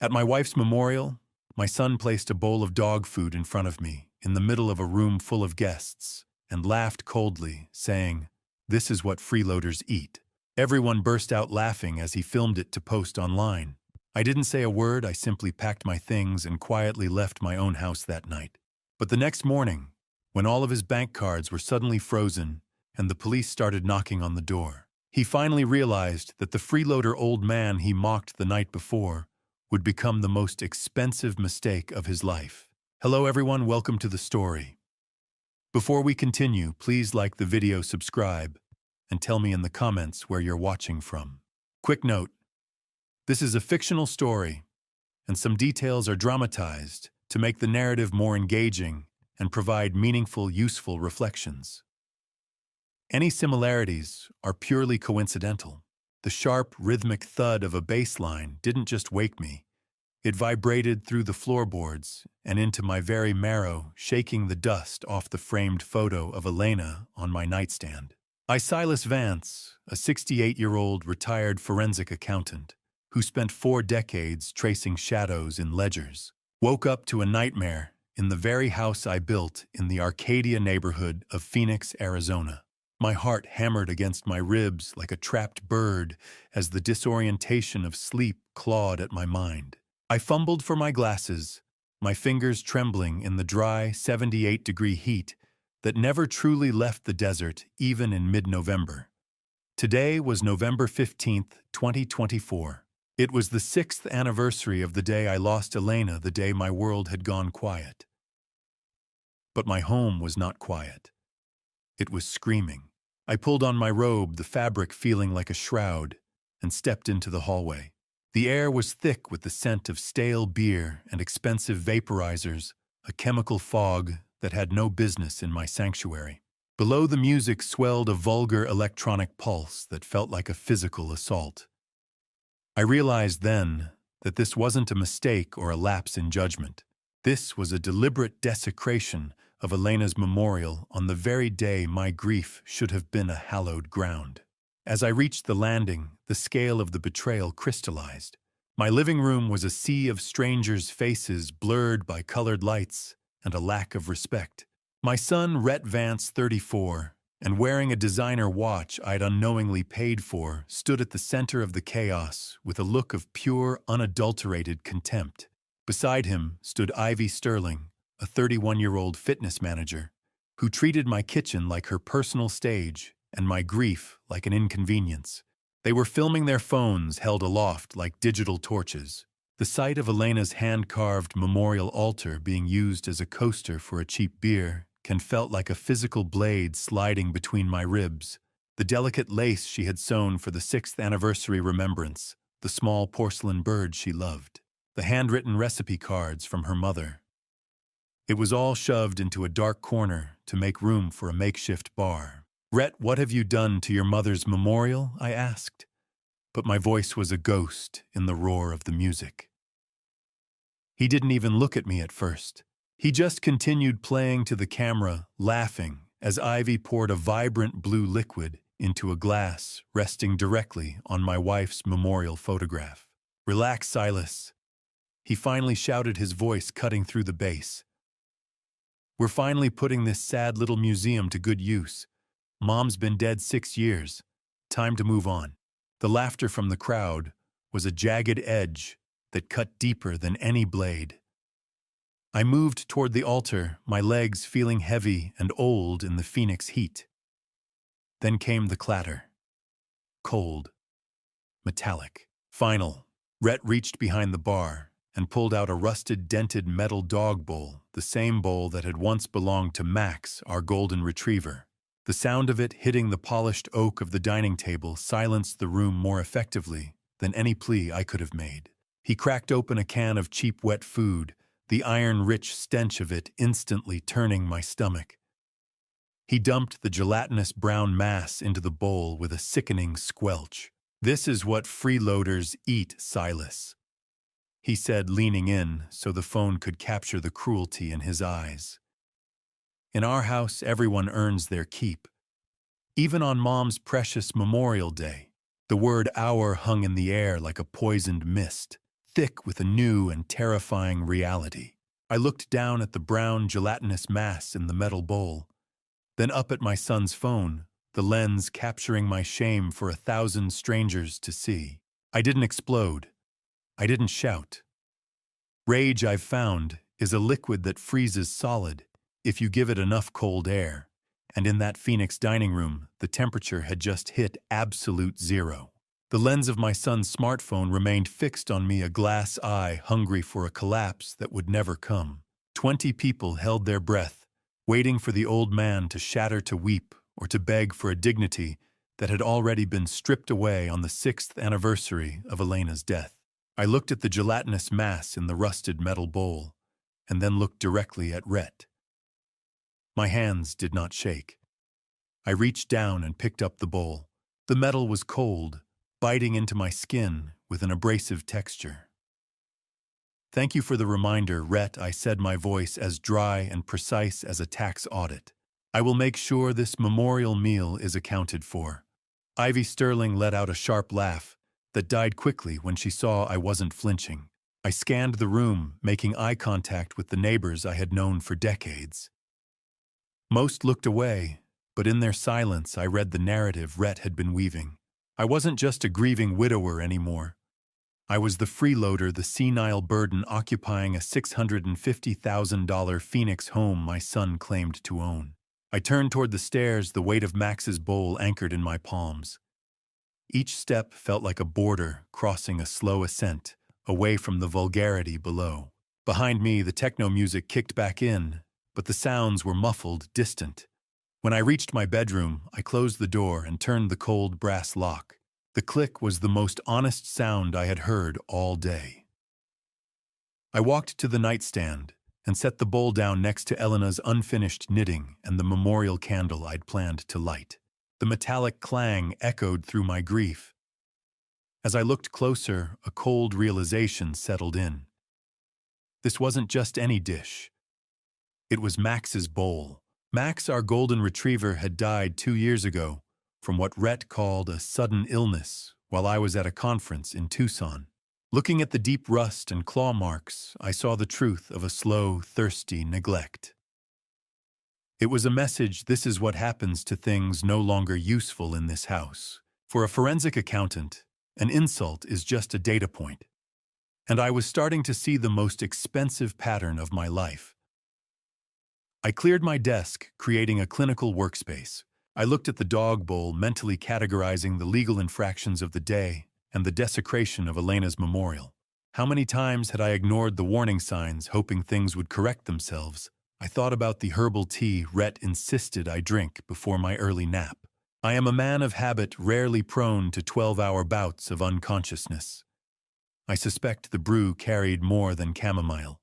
At my wife's memorial, my son placed a bowl of dog food in front of me in the middle of a room full of guests and laughed coldly, saying, "This is what freeloaders eat." Everyone burst out laughing as he filmed it to post online. I didn't say a word, I simply packed my things and quietly left my own house that night. But the next morning, when all of his bank cards were suddenly frozen and the police started knocking on the door, he finally realized that the freeloader old man he mocked the night before would become the most expensive mistake of his life. Hello everyone, welcome to the story. Before we continue, please like the video, subscribe, and tell me in the comments where you're watching from. Quick note, this is a fictional story, and some details are dramatized to make the narrative more engaging and provide meaningful, useful reflections. Any similarities are purely coincidental. The sharp, rhythmic thud of a bass line didn't just wake me. It vibrated through the floorboards and into my very marrow, shaking the dust off the framed photo of Elena on my nightstand. Silas Vance, a 68-year-old retired forensic accountant who spent 4 decades tracing shadows in ledgers, woke up to a nightmare in the very house I built in the Arcadia neighborhood of Phoenix, Arizona. My heart hammered against my ribs like a trapped bird as the disorientation of sleep clawed at my mind. I fumbled for my glasses, my fingers trembling in the dry 78-degree heat that never truly left the desert even in mid-November. Today was November 15th, 2024. It was the 6th anniversary of the day I lost Elena, the day my world had gone quiet. But my home was not quiet. It was screaming. I pulled on my robe, the fabric feeling like a shroud, and stepped into the hallway. The air was thick with the scent of stale beer and expensive vaporizers, a chemical fog that had no business in my sanctuary. Below the music swelled a vulgar electronic pulse that felt like a physical assault. I realized then that this wasn't a mistake or a lapse in judgment. This was a deliberate desecration of Elena's memorial on the very day my grief should have been a hallowed ground. As I reached the landing, the scale of the betrayal crystallized. My living room was a sea of strangers' faces blurred by colored lights and a lack of respect. My son, Rhett Vance, 34, and wearing a designer watch I'd unknowingly paid for, stood at the center of the chaos with a look of pure, unadulterated contempt. Beside him stood Ivy Sterling, a 31-year-old fitness manager, who treated my kitchen like her personal stage and my grief like an inconvenience. They were filming their phones held aloft like digital torches. The sight of Elena's hand-carved memorial altar being used as a coaster for a cheap beer felt like a physical blade sliding between my ribs. The delicate lace she had sewn for the 6th anniversary remembrance, the small porcelain bird she loved, the handwritten recipe cards from her mother. It was all shoved into a dark corner to make room for a makeshift bar. "Rhett, what have you done to your mother's memorial?" I asked, but my voice was a ghost in the roar of the music. He didn't even look at me at first. He just continued playing to the camera, laughing, as Ivy poured a vibrant blue liquid into a glass resting directly on my wife's memorial photograph. "Relax, Silas," he finally shouted, his voice cutting through the bass. "We're finally putting this sad little museum to good use. Mom's been dead 6 years. Time to move on." The laughter from the crowd was a jagged edge that cut deeper than any blade. I moved toward the altar, my legs feeling heavy and old in the Phoenix heat. Then came the clatter. Cold. Metallic. Final. Rhett reached behind the bar and pulled out a rusted, dented metal dog bowl, the same bowl that had once belonged to Max, our golden retriever. The sound of it hitting the polished oak of the dining table silenced the room more effectively than any plea I could have made. He cracked open a can of cheap wet food, the iron-rich stench of it instantly turning my stomach. He dumped the gelatinous brown mass into the bowl with a sickening squelch. "This is what freeloaders eat, Silas," he said, leaning in so the phone could capture the cruelty in his eyes. "In our house, everyone earns their keep. Even on Mom's precious Memorial Day, the word 'our' hung in the air like a poisoned mist, thick with a new and terrifying reality. I looked down at the brown, gelatinous mass in the metal bowl, then up at my son's phone, the lens capturing my shame for 1,000 strangers to see. I didn't explode. I didn't shout. Rage, I've found, is a liquid that freezes solid if you give it enough cold air, and in that Phoenix dining room, the temperature had just hit absolute zero. The lens of my son's smartphone remained fixed on me, a glass eye hungry for a collapse that would never come. 20 people held their breath, waiting for the old man to shatter, to weep, or to beg for a dignity that had already been stripped away on the 6th anniversary of Elena's death. I looked at the gelatinous mass in the rusted metal bowl, and then looked directly at Rhett. My hands did not shake. I reached down and picked up the bowl. The metal was cold, biting into my skin with an abrasive texture. "Thank you for the reminder, Rhett," I said, my voice as dry and precise as a tax audit. "I will make sure this memorial meal is accounted for." Ivy Sterling let out a sharp laugh that died quickly when she saw I wasn't flinching. I scanned the room, making eye contact with the neighbors I had known for decades. Most looked away, but in their silence I read the narrative Rhett had been weaving. I wasn't just a grieving widower anymore. I was the freeloader, the senile burden occupying a $650,000 Phoenix home my son claimed to own. I turned toward the stairs, the weight of Max's bowl anchored in my palms. Each step felt like a boarder crossing a slow ascent, away from the vulgarity below. Behind me, the techno music kicked back in, but the sounds were muffled, distant. When I reached my bedroom, I closed the door and turned the cold brass lock. The click was the most honest sound I had heard all day. I walked to the nightstand and set the bowl down next to Elena's unfinished knitting and the memorial candle I'd planned to light. The metallic clang echoed through my grief. As I looked closer, a cold realization settled in. This wasn't just any dish. It was Max's bowl. Max, our golden retriever, had died 2 years ago from what Rhett called a sudden illness while I was at a conference in Tucson. Looking at the deep rust and claw marks, I saw the truth of a slow, thirsty neglect. It was a message: this is what happens to things no longer useful in this house. For a forensic accountant, an insult is just a data point. And I was starting to see the most expensive pattern of my life. I cleared my desk, creating a clinical workspace. I looked at the dog bowl, mentally categorizing the legal infractions of the day and the desecration of Elena's memorial. How many times had I ignored the warning signs, hoping things would correct themselves? I thought about the herbal tea Rhett insisted I drink before my early nap. I am a man of habit, rarely prone to 12-hour bouts of unconsciousness. I suspect the brew carried more than chamomile.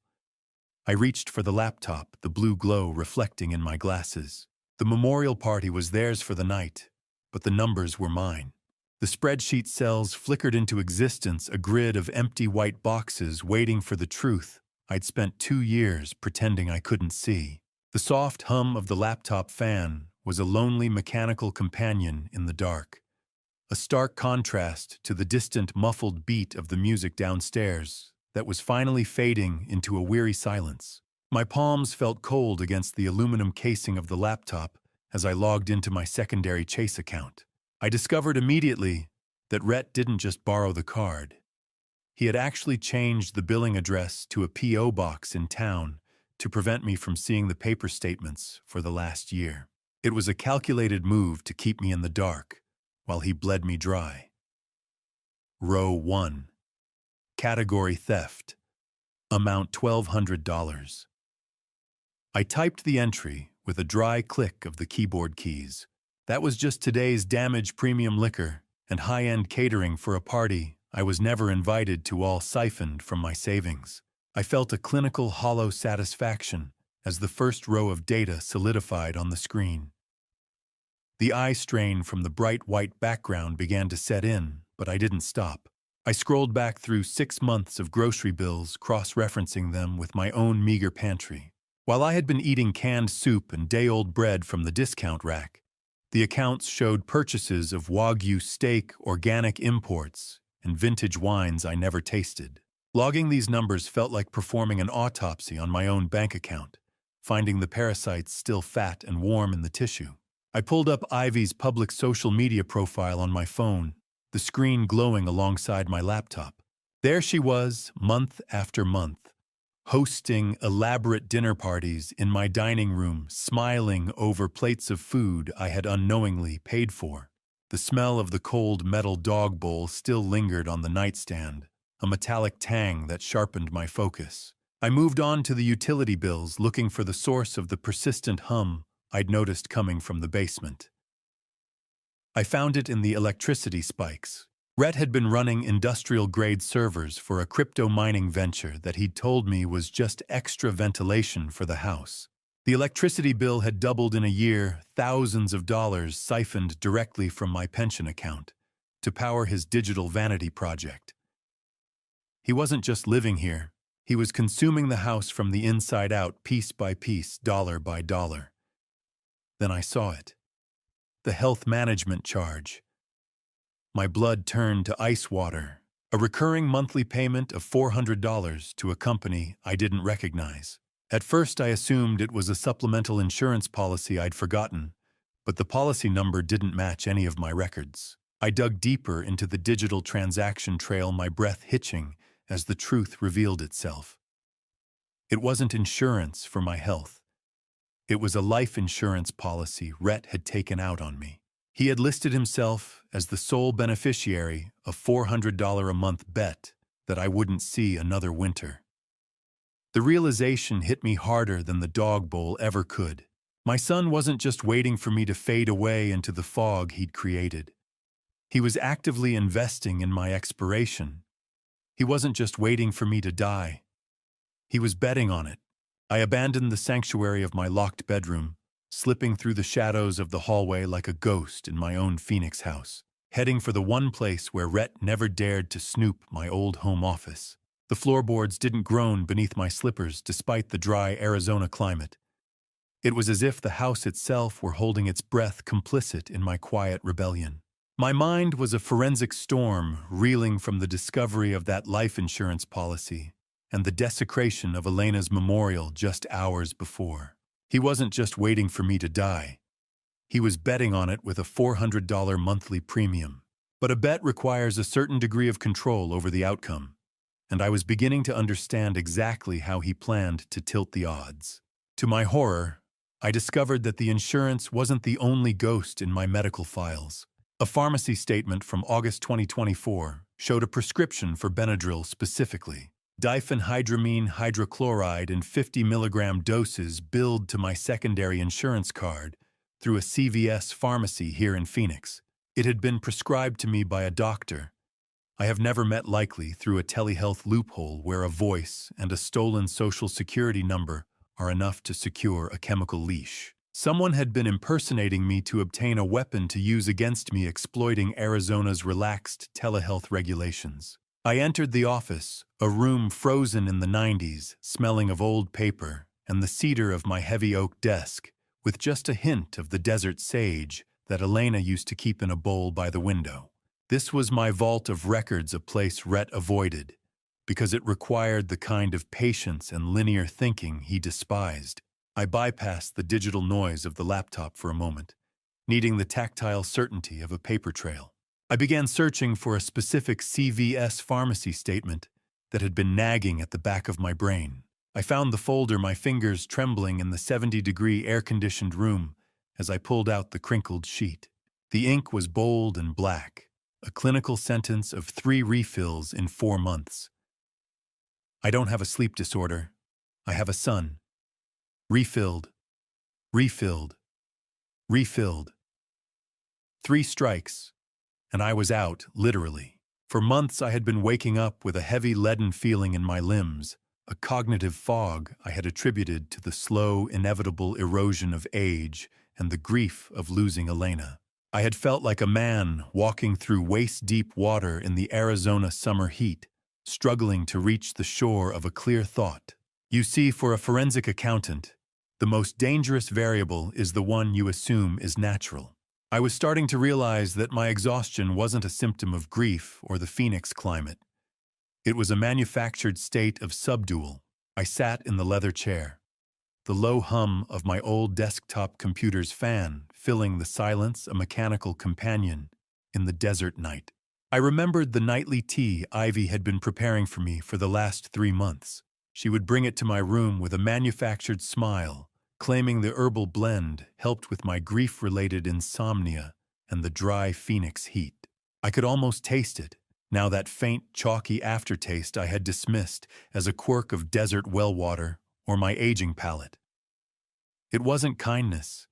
I reached for the laptop, the blue glow reflecting in my glasses. The memorial party was theirs for the night, but the numbers were mine. The spreadsheet cells flickered into existence, a grid of empty white boxes waiting for the truth I'd spent 2 years pretending I couldn't see. The soft hum of the laptop fan was a lonely mechanical companion in the dark, a stark contrast to the distant, muffled beat of the music downstairs that was finally fading into a weary silence. My palms felt cold against the aluminum casing of the laptop as I logged into my secondary Chase account. I discovered immediately that Rhett didn't just borrow the card. He had actually changed the billing address to a P.O. box in town to prevent me from seeing the paper statements for the last year. It was a calculated move to keep me in the dark while he bled me dry. Row 1. Category theft. Amount $1,200. I typed the entry with a dry click of the keyboard keys. That was just today's damage premium liquor and high-end catering for a party I was never invited to, all siphoned from my savings. I felt a clinical hollow satisfaction as the first row of data solidified on the screen. The eye strain from the bright white background began to set in, but I didn't stop. I scrolled back through 6 months of grocery bills, cross-referencing them with my own meager pantry. While I had been eating canned soup and day-old bread from the discount rack, the accounts showed purchases of Wagyu steak, organic imports, and vintage wines I never tasted. Logging these numbers felt like performing an autopsy on my own bank account, finding the parasites still fat and warm in the tissue. I pulled up Ivy's public social media profile on my phone, the screen glowing alongside my laptop. There she was, month after month, hosting elaborate dinner parties in my dining room, smiling over plates of food I had unknowingly paid for. The smell of the cold metal dog bowl still lingered on the nightstand, a metallic tang that sharpened my focus. I moved on to the utility bills, looking for the source of the persistent hum I'd noticed coming from the basement. I found it in the electricity spikes. Rhett had been running industrial-grade servers for a crypto mining venture that he'd told me was just extra ventilation for the house. The electricity bill had doubled in a year, thousands of dollars siphoned directly from my pension account to power his digital vanity project. He wasn't just living here, he was consuming the house from the inside out, piece by piece, dollar by dollar. Then I saw it. The health management charge. My blood turned to ice water, a recurring monthly payment of $400 to a company I didn't recognize. At first I assumed it was a supplemental insurance policy I'd forgotten, but the policy number didn't match any of my records. I dug deeper into the digital transaction trail, my breath hitching as the truth revealed itself. It wasn't insurance for my health. It was a life insurance policy Rhett had taken out on me. He had listed himself as the sole beneficiary of $400 a month bet that I wouldn't see another winter. The realization hit me harder than the dog bowl ever could. My son wasn't just waiting for me to fade away into the fog he'd created. He was actively investing in my expiration. He wasn't just waiting for me to die. He was betting on it. I abandoned the sanctuary of my locked bedroom, slipping through the shadows of the hallway like a ghost in my own Phoenix house, heading for the one place where Rhett never dared to snoop, my old home office. The floorboards didn't groan beneath my slippers despite the dry Arizona climate. It was as if the house itself were holding its breath, complicit in my quiet rebellion. My mind was a forensic storm, reeling from the discovery of that life insurance policy and the desecration of Elena's memorial just hours before. He wasn't just waiting for me to die. He was betting on it with a $400 monthly premium. But a bet requires a certain degree of control over the outcome, and I was beginning to understand exactly how he planned to tilt the odds. To my horror, I discovered that the insurance wasn't the only ghost in my medical files. A pharmacy statement from August 2024 showed a prescription for Benadryl specifically. Diphenhydramine hydrochloride in 50 milligram doses billed to my secondary insurance card through a CVS pharmacy here in Phoenix. It had been prescribed to me by a doctor I have never met, likely through a telehealth loophole where a voice and a stolen social security number are enough to secure a chemical leash. Someone had been impersonating me to obtain a weapon to use against me, exploiting Arizona's relaxed telehealth regulations. I entered the office, a room frozen in the 90s, smelling of old paper and the cedar of my heavy oak desk, with just a hint of the desert sage that Elena used to keep in a bowl by the window. This was my vault of records, a place Rhett avoided, because it required the kind of patience and linear thinking he despised. I bypassed the digital noise of the laptop for a moment, needing the tactile certainty of a paper trail. I began searching for a specific CVS pharmacy statement that had been nagging at the back of my brain. I found the folder, my fingers trembling in the 70-degree air-conditioned room as I pulled out the crinkled sheet. The ink was bold and black, a clinical sentence of 3 refills in 4 months. I don't have a sleep disorder. I have a son. Refilled, refilled, refilled. 3 strikes, and I was out, literally. For months I had been waking up with a heavy leaden feeling in my limbs, a cognitive fog I had attributed to the slow, inevitable erosion of age and the grief of losing Elena. I had felt like a man walking through waist-deep water in the Arizona summer heat, struggling to reach the shore of a clear thought. You see, for a forensic accountant, the most dangerous variable is the one you assume is natural. I was starting to realize that my exhaustion wasn't a symptom of grief or the Phoenix climate. It was a manufactured state of subdual. I sat in the leather chair, the low hum of my old desktop computer's fan filling the silence, a mechanical companion in the desert night. I remembered the nightly tea Ivy had been preparing for me for the last 3 months. She would bring it to my room with a manufactured smile, claiming the herbal blend helped with my grief-related insomnia and the dry Phoenix heat. I could almost taste it, now that faint, chalky aftertaste I had dismissed as a quirk of desert well water or my aging palate. It wasn't kindness.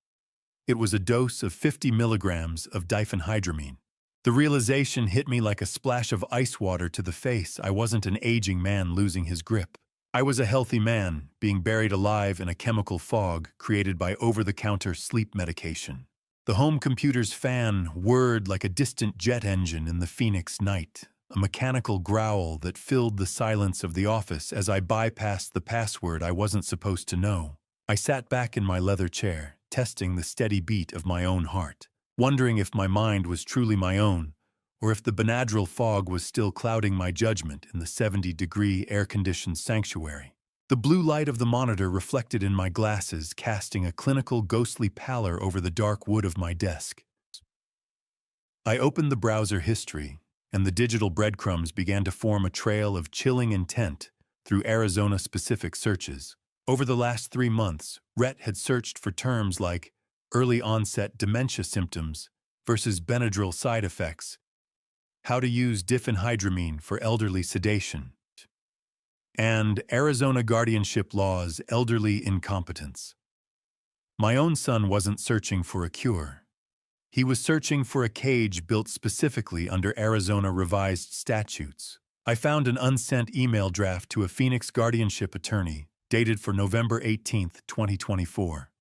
It was a dose of 50 milligrams of diphenhydramine. The realization hit me like a splash of ice water to the face. I wasn't an aging man losing his grip. I was a healthy man being buried alive in a chemical fog created by over-the-counter sleep medication. The home computer's fan whirred like a distant jet engine in the Phoenix night, a mechanical growl that filled the silence of the office as I bypassed the password I wasn't supposed to know. I sat back in my leather chair, testing the steady beat of my own heart, wondering if my mind was truly my own, or if the Benadryl fog was still clouding my judgment in the 70-degree air-conditioned sanctuary. The blue light of the monitor reflected in my glasses, casting a clinical ghostly pallor over the dark wood of my desk. I opened the browser history, and the digital breadcrumbs began to form a trail of chilling intent through Arizona-specific searches. Over the last 3 months, Rhett had searched for terms like early-onset dementia symptoms versus Benadryl side effects, how to use diphenhydramine for elderly sedation, and Arizona guardianship laws, elderly incompetence. My own son wasn't searching for a cure. He was searching for a cage built specifically under Arizona revised statutes. I found an unsent email draft to a Phoenix guardianship attorney, dated for November 18, 2024.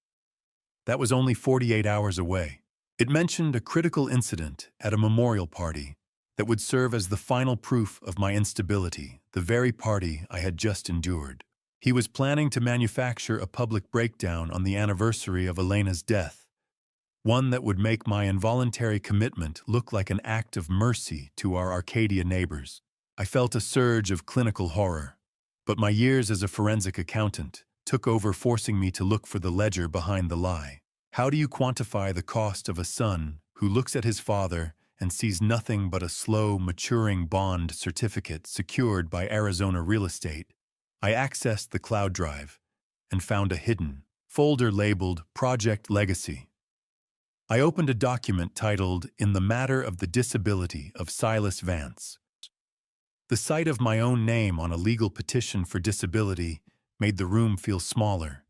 That was only 48 hours away. It mentioned a critical incident at a memorial party that would serve as the final proof of my instability, the very party I had just endured. He was planning to manufacture a public breakdown on the anniversary of Elena's death, one that would make my involuntary commitment look like an act of mercy to our Arcadia neighbors. I felt a surge of clinical horror, but my years as a forensic accountant took over, forcing me to look for the ledger behind the lie. How do you quantify the cost of a son who looks at his father and sees nothing but a slow, maturing bond certificate secured by Arizona real estate? I accessed the cloud drive and found a hidden folder labeled Project Legacy. I opened a document titled In the Matter of the Disability of Silas Vance. The sight of my own name on a legal petition for disability made the room feel smaller,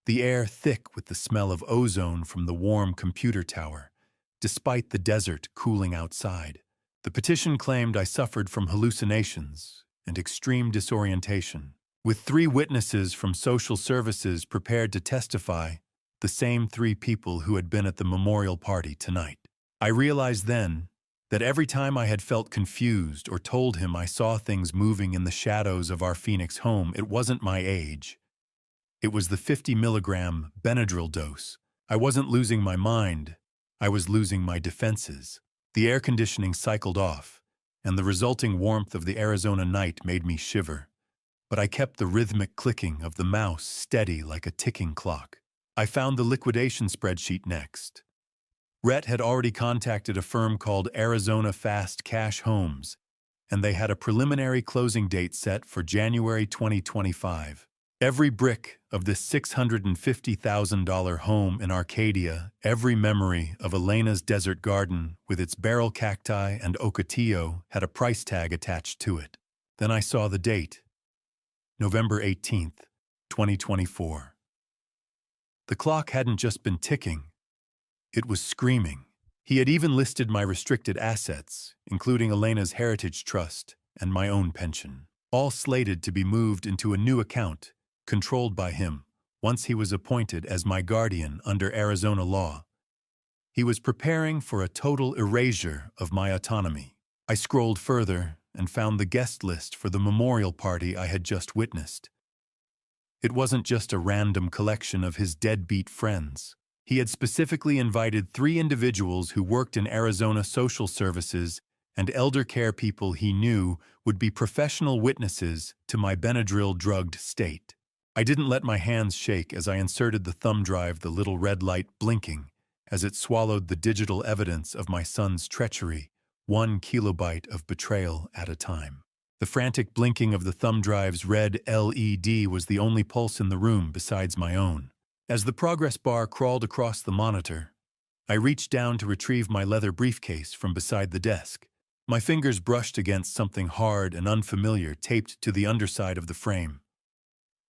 the air thick with the smell of ozone from the warm computer tower, despite the desert cooling outside. The petition claimed I suffered from hallucinations and extreme disorientation. With 3 witnesses from social services prepared to testify, the same 3 people who had been at the memorial party tonight. I realized then that every time I had felt confused or told him I saw things moving in the shadows of our Phoenix home, it wasn't my age. It was the 50-milligram Benadryl dose. I wasn't losing my mind. I was losing my defenses. The air conditioning cycled off, and the resulting warmth of the Arizona night made me shiver. But I kept the rhythmic clicking of the mouse steady like a ticking clock. I found the liquidation spreadsheet next. Rhett had already contacted a firm called Arizona Fast Cash Homes, and they had a preliminary closing date set for January 2025. Every brick of this $650,000 home in Arcadia, every memory of Elena's desert garden with its barrel cacti and ocotillo had a price tag attached to it. Then I saw the date, November 18th, 2024. The clock hadn't just been ticking, it was screaming. He had even listed my restricted assets, including Elena's Heritage Trust and my own pension, all slated to be moved into a new account controlled by him once he was appointed as my guardian under Arizona law. He was preparing for a total erasure of my autonomy. I scrolled further and found the guest list for the memorial party I had just witnessed. It wasn't just a random collection of his deadbeat friends. He had specifically invited 3 individuals who worked in Arizona social services and elder care people he knew would be professional witnesses to my Benadryl-drugged state. I didn't let my hands shake as I inserted the thumb drive, the little red light blinking as it swallowed the digital evidence of my son's treachery, 1 kilobyte of betrayal at a time. The frantic blinking of the thumb drive's red LED was the only pulse in the room besides my own. As the progress bar crawled across the monitor, I reached down to retrieve my leather briefcase from beside the desk. My fingers brushed against something hard and unfamiliar taped to the underside of the frame.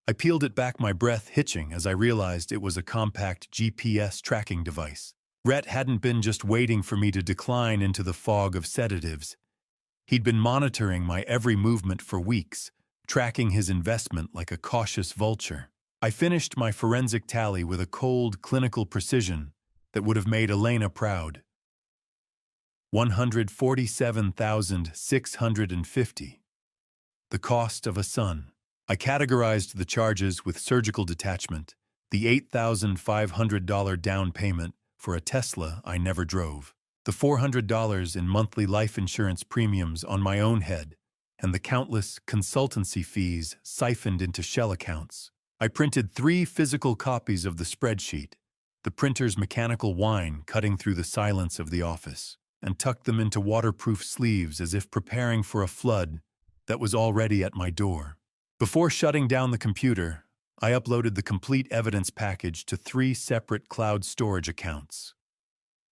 I peeled it back, my breath hitching as I realized it was a compact GPS tracking device. Rhett hadn't been just waiting for me to decline into the fog of sedatives. He'd been monitoring my every movement for weeks, tracking his investment like a cautious vulture. I finished my forensic tally with a cold, clinical precision that would have made Elena proud. 147,650. The cost of a son. I categorized the charges with surgical detachment, the $8,500 down payment for a Tesla I never drove, the $400 in monthly life insurance premiums on my own head, and the countless consultancy fees siphoned into shell accounts. I printed 3 physical copies of the spreadsheet, the printer's mechanical whine cutting through the silence of the office, and tucked them into waterproof sleeves as if preparing for a flood that was already at my door. Before shutting down the computer, I uploaded the complete evidence package to 3 separate cloud storage accounts.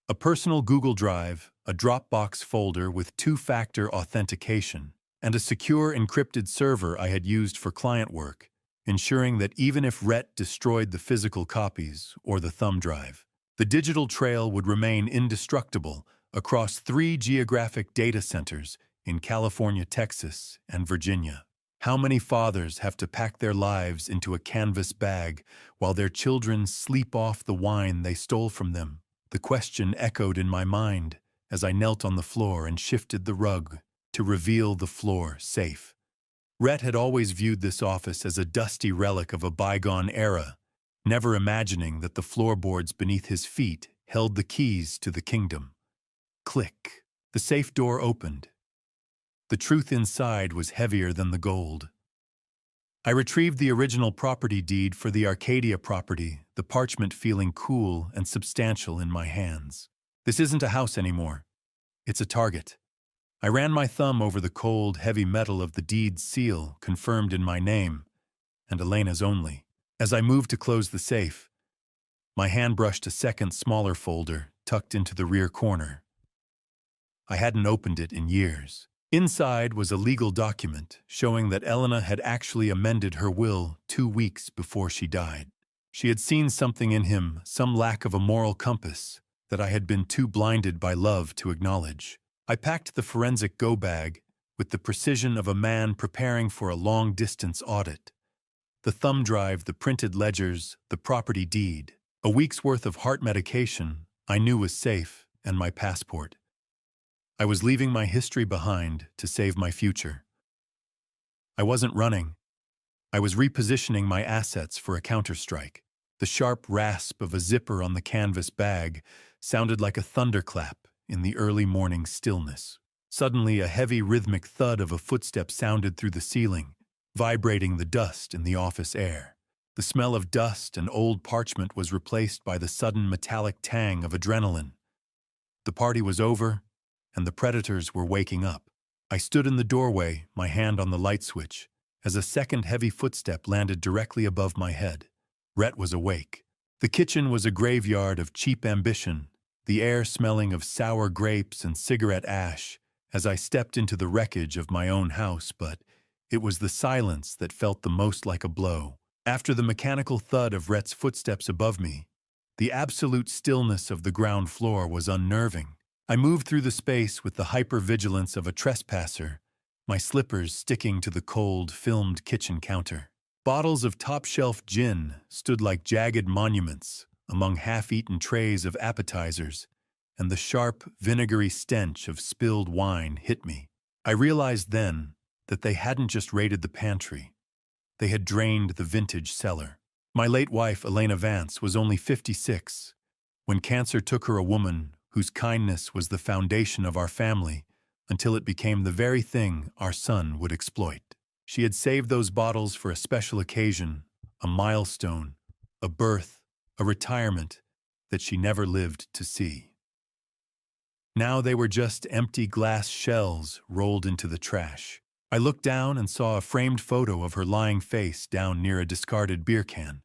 A personal Google Drive, a Dropbox folder with 2-factor authentication, and a secure encrypted server I had used for client work, ensuring that even if Rhett destroyed the physical copies or the thumb drive, the digital trail would remain indestructible across 3 geographic data centers in California, Texas, and Virginia. How many fathers have to pack their lives into a canvas bag while their children sleep off the wine they stole from them? The question echoed in my mind as I knelt on the floor and shifted the rug to reveal the floor safe. Rhett had always viewed this office as a dusty relic of a bygone era, never imagining that the floorboards beneath his feet held the keys to the kingdom. Click. The safe door opened. The truth inside was heavier than the gold. I retrieved the original property deed for the Arcadia property, the parchment feeling cool and substantial in my hands. This isn't a house anymore. It's a target. I ran my thumb over the cold, heavy metal of the deed's seal, confirmed in my name, and Elena's only. As I moved to close the safe, my hand brushed a second, smaller folder tucked into the rear corner. I hadn't opened it in years. Inside was a legal document showing that Elena had actually amended her will 2 weeks before she died. She had seen something in him, some lack of a moral compass, that I had been too blinded by love to acknowledge. I packed the forensic go-bag with the precision of a man preparing for a long-distance audit. The thumb drive, the printed ledgers, the property deed, a week's worth of heart medication I knew was safe, and my passport. I was leaving my history behind to save my future. I wasn't running. I was repositioning my assets for a counterstrike. The sharp rasp of a zipper on the canvas bag sounded like a thunderclap in the early morning stillness. Suddenly, a heavy rhythmic thud of a footstep sounded through the ceiling, vibrating the dust in the office air. The smell of dust and old parchment was replaced by the sudden metallic tang of adrenaline. The party was over, and the predators were waking up. I stood in the doorway, my hand on the light switch, as a second heavy footstep landed directly above my head. Rhett was awake. The kitchen was a graveyard of cheap ambition, the air smelling of sour grapes and cigarette ash as I stepped into the wreckage of my own house, but it was the silence that felt the most like a blow. After the mechanical thud of Rhett's footsteps above me, the absolute stillness of the ground floor was unnerving. I moved through the space with the hyper-vigilance of a trespasser, my slippers sticking to the cold, filmed kitchen counter. Bottles of top-shelf gin stood like jagged monuments among half-eaten trays of appetizers, and the sharp, vinegary stench of spilled wine hit me. I realized then that they hadn't just raided the pantry. They had drained the vintage cellar. My late wife, Elena Vance, was only 56 when cancer took her, a woman whose kindness was the foundation of our family, until it became the very thing our son would exploit. She had saved those bottles for a special occasion, a milestone, a birth, a retirement that she never lived to see. Now they were just empty glass shells rolled into the trash. I looked down and saw a framed photo of her lying face down near a discarded beer can.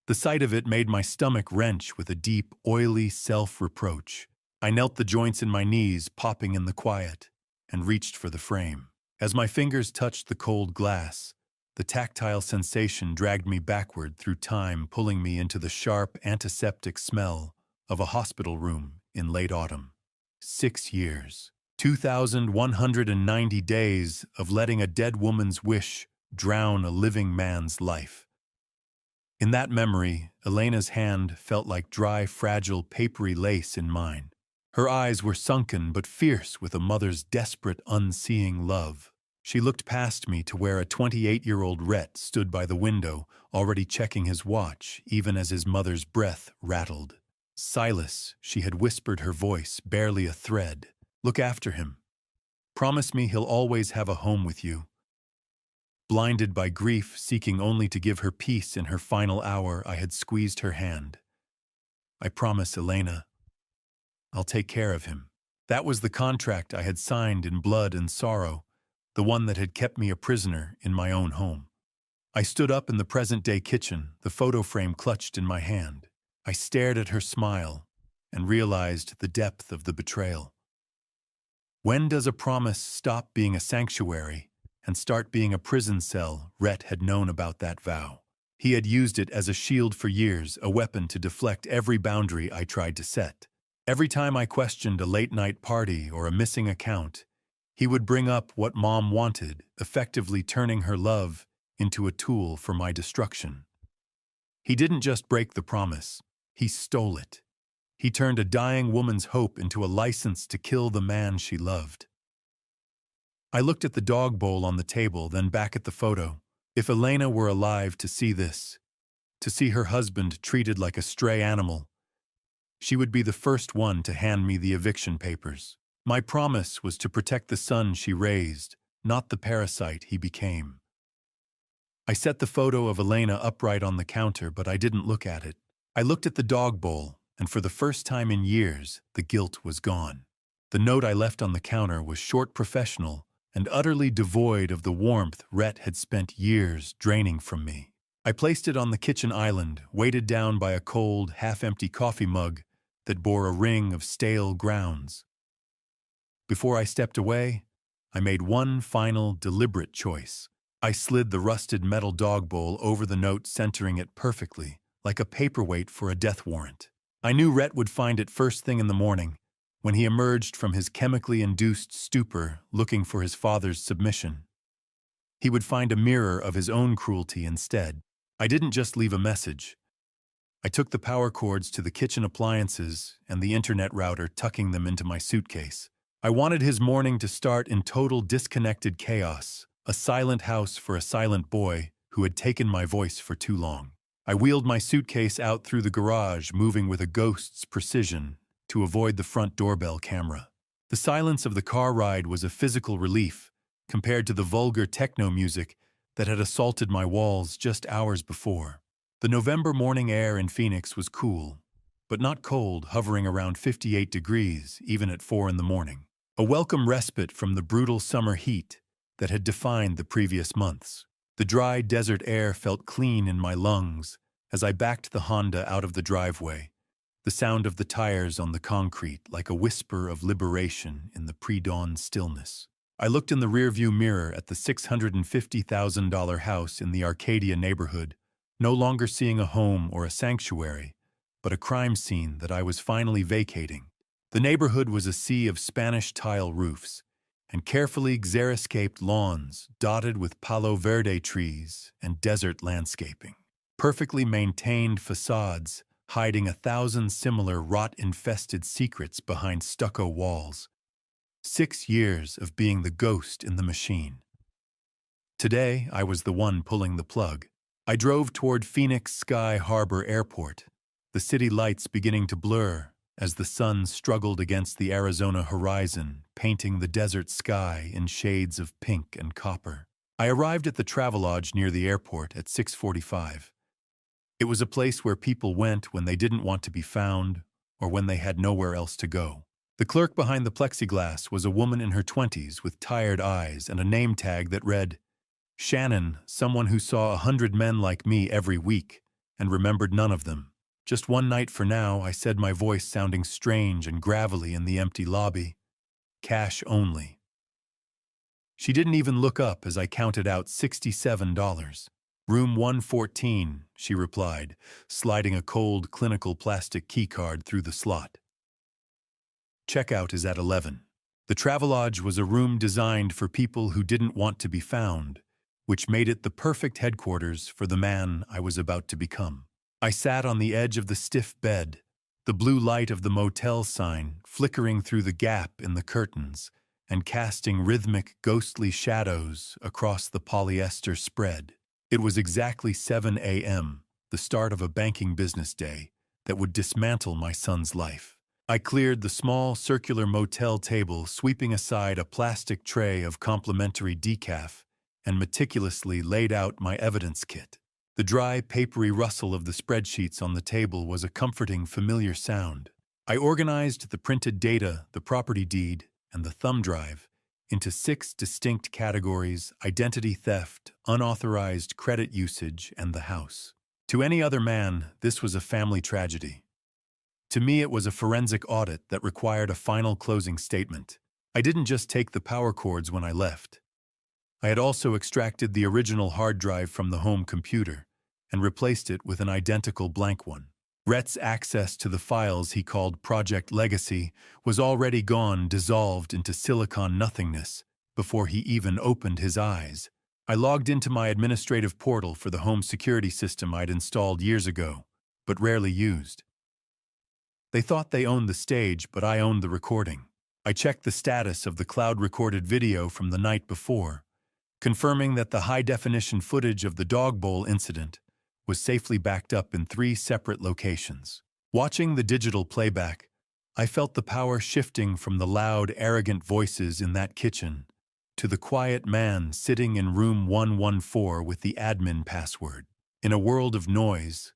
The sight of it made my stomach wrench with a deep, oily self-reproach. I knelt the joints in my knees, popping in the quiet, and reached for the frame. As my fingers touched the cold glass, the tactile sensation dragged me backward through time, pulling me into the sharp, antiseptic smell of a hospital room in late autumn. 6 years. 2,190 days of letting a dead woman's wish drown a living man's life. In that memory, Elena's hand felt like dry, fragile, papery lace in mine. Her eyes were sunken but fierce with a mother's desperate, unseeing love. She looked past me to where a 28-year-old Rhett stood by the window, already checking his watch, even as his mother's breath rattled. "Silas," she had whispered, her voice barely a thread. "Look after him. Promise me he'll always have a home with you." Blinded by grief, seeking only to give her peace in her final hour, I had squeezed her hand. "I promise, Elena. I'll take care of him." That was the contract I had signed in blood and sorrow, the one that had kept me a prisoner in my own home. I stood up in the present-day kitchen, the photo frame clutched in my hand. I stared at her smile and realized the depth of the betrayal. When does a promise stop being a sanctuary and start being a prison cell? Rhett had known about that vow. He had used it as a shield for years, a weapon to deflect every boundary I tried to set. Every time I questioned a late-night party or a missing account, he would bring up what Mom wanted, effectively turning her love into a tool for my destruction. He didn't just break the promise, he stole it. He turned a dying woman's hope into a license to kill the man she loved. I looked at the dog bowl on the table, then back at the photo. If Elena were alive to see this, to see her husband treated like a stray animal, she would be the first one to hand me the eviction papers. My promise was to protect the son she raised, not the parasite he became. I set the photo of Elena upright on the counter, but I didn't look at it. I looked at the dog bowl, and for the first time in years, the guilt was gone. The note I left on the counter was short, professional, and utterly devoid of the warmth Rhett had spent years draining from me. I placed it on the kitchen island, weighted down by a cold, half-empty coffee mug that bore a ring of stale grounds. Before I stepped away, I made one final, deliberate choice. I slid the rusted metal dog bowl over the note, centering it perfectly, like a paperweight for a death warrant. I knew Rhett would find it first thing in the morning, when he emerged from his chemically induced stupor looking for his father's submission. He would find a mirror of his own cruelty instead. I didn't just leave a message. I took the power cords to the kitchen appliances and the internet router, tucking them into my suitcase. I wanted his morning to start in total disconnected chaos, a silent house for a silent boy who had taken my voice for too long. I wheeled my suitcase out through the garage, moving with a ghost's precision to avoid the front doorbell camera. The silence of the car ride was a physical relief compared to the vulgar techno music that had assaulted my walls just hours before. The November morning air in Phoenix was cool, but not cold, hovering around 58 degrees, even at 4 in the morning. A welcome respite from the brutal summer heat that had defined the previous months. The dry desert air felt clean in my lungs as I backed the Honda out of the driveway, the sound of the tires on the concrete like a whisper of liberation in the pre-dawn stillness. I looked in the rearview mirror at the $650,000 house in the Arcadia neighborhood, no longer seeing a home or a sanctuary, but a crime scene that I was finally vacating. The neighborhood was a sea of Spanish tile roofs and carefully xeriscaped lawns dotted with Palo Verde trees and desert landscaping. Perfectly maintained facades hiding 1,000 similar rot-infested secrets behind stucco walls. 6 years of being the ghost in the machine. Today, I was the one pulling the plug. I drove toward Phoenix Sky Harbor Airport, the city lights beginning to blur as the sun struggled against the Arizona horizon, painting the desert sky in shades of pink and copper. I arrived at the Travelodge near the airport at 6:45. It was a place where people went when they didn't want to be found or when they had nowhere else to go. The clerk behind the plexiglass was a woman in her 20s with tired eyes and a name tag that read, Shannon, someone who saw 100 men like me every week and remembered none of them. Just one night for now, I said, my voice sounding strange and gravelly in the empty lobby. Cash only. She didn't even look up as I counted out $67. Room 114, she replied, sliding a cold, clinical plastic keycard through the slot. Checkout is at 11. The Travelodge was a room designed for people who didn't want to be found, which made it the perfect headquarters for the man I was about to become. I sat on the edge of the stiff bed, the blue light of the motel sign flickering through the gap in the curtains and casting rhythmic, ghostly shadows across the polyester spread. It was exactly 7 a.m., the start of a banking business day that would dismantle my son's life. I cleared the small, circular motel table, sweeping aside a plastic tray of complimentary decaf, and meticulously laid out my evidence kit. The dry, papery rustle of the spreadsheets on the table was a comforting, familiar sound. I organized the printed data, the property deed, and the thumb drive into 6 distinct categories: identity theft, unauthorized credit usage, and the house. To any other man, this was a family tragedy. To me, it was a forensic audit that required a final closing statement. I didn't just take the power cords when I left. I had also extracted the original hard drive from the home computer and replaced it with an identical blank one. Rhett's access to the files he called Project Legacy was already gone, dissolved into silicon nothingness, before he even opened his eyes. I logged into my administrative portal for the home security system I'd installed years ago, but rarely used. They thought they owned the stage, but I owned the recording. I checked the status of the cloud-recorded video from the night before, confirming that the high-definition footage of the dog bowl incident was safely backed up in 3 separate locations. Watching the digital playback, I felt the power shifting from the loud, arrogant voices in that kitchen to the quiet man sitting in room 114 with the admin password. In a world of noise,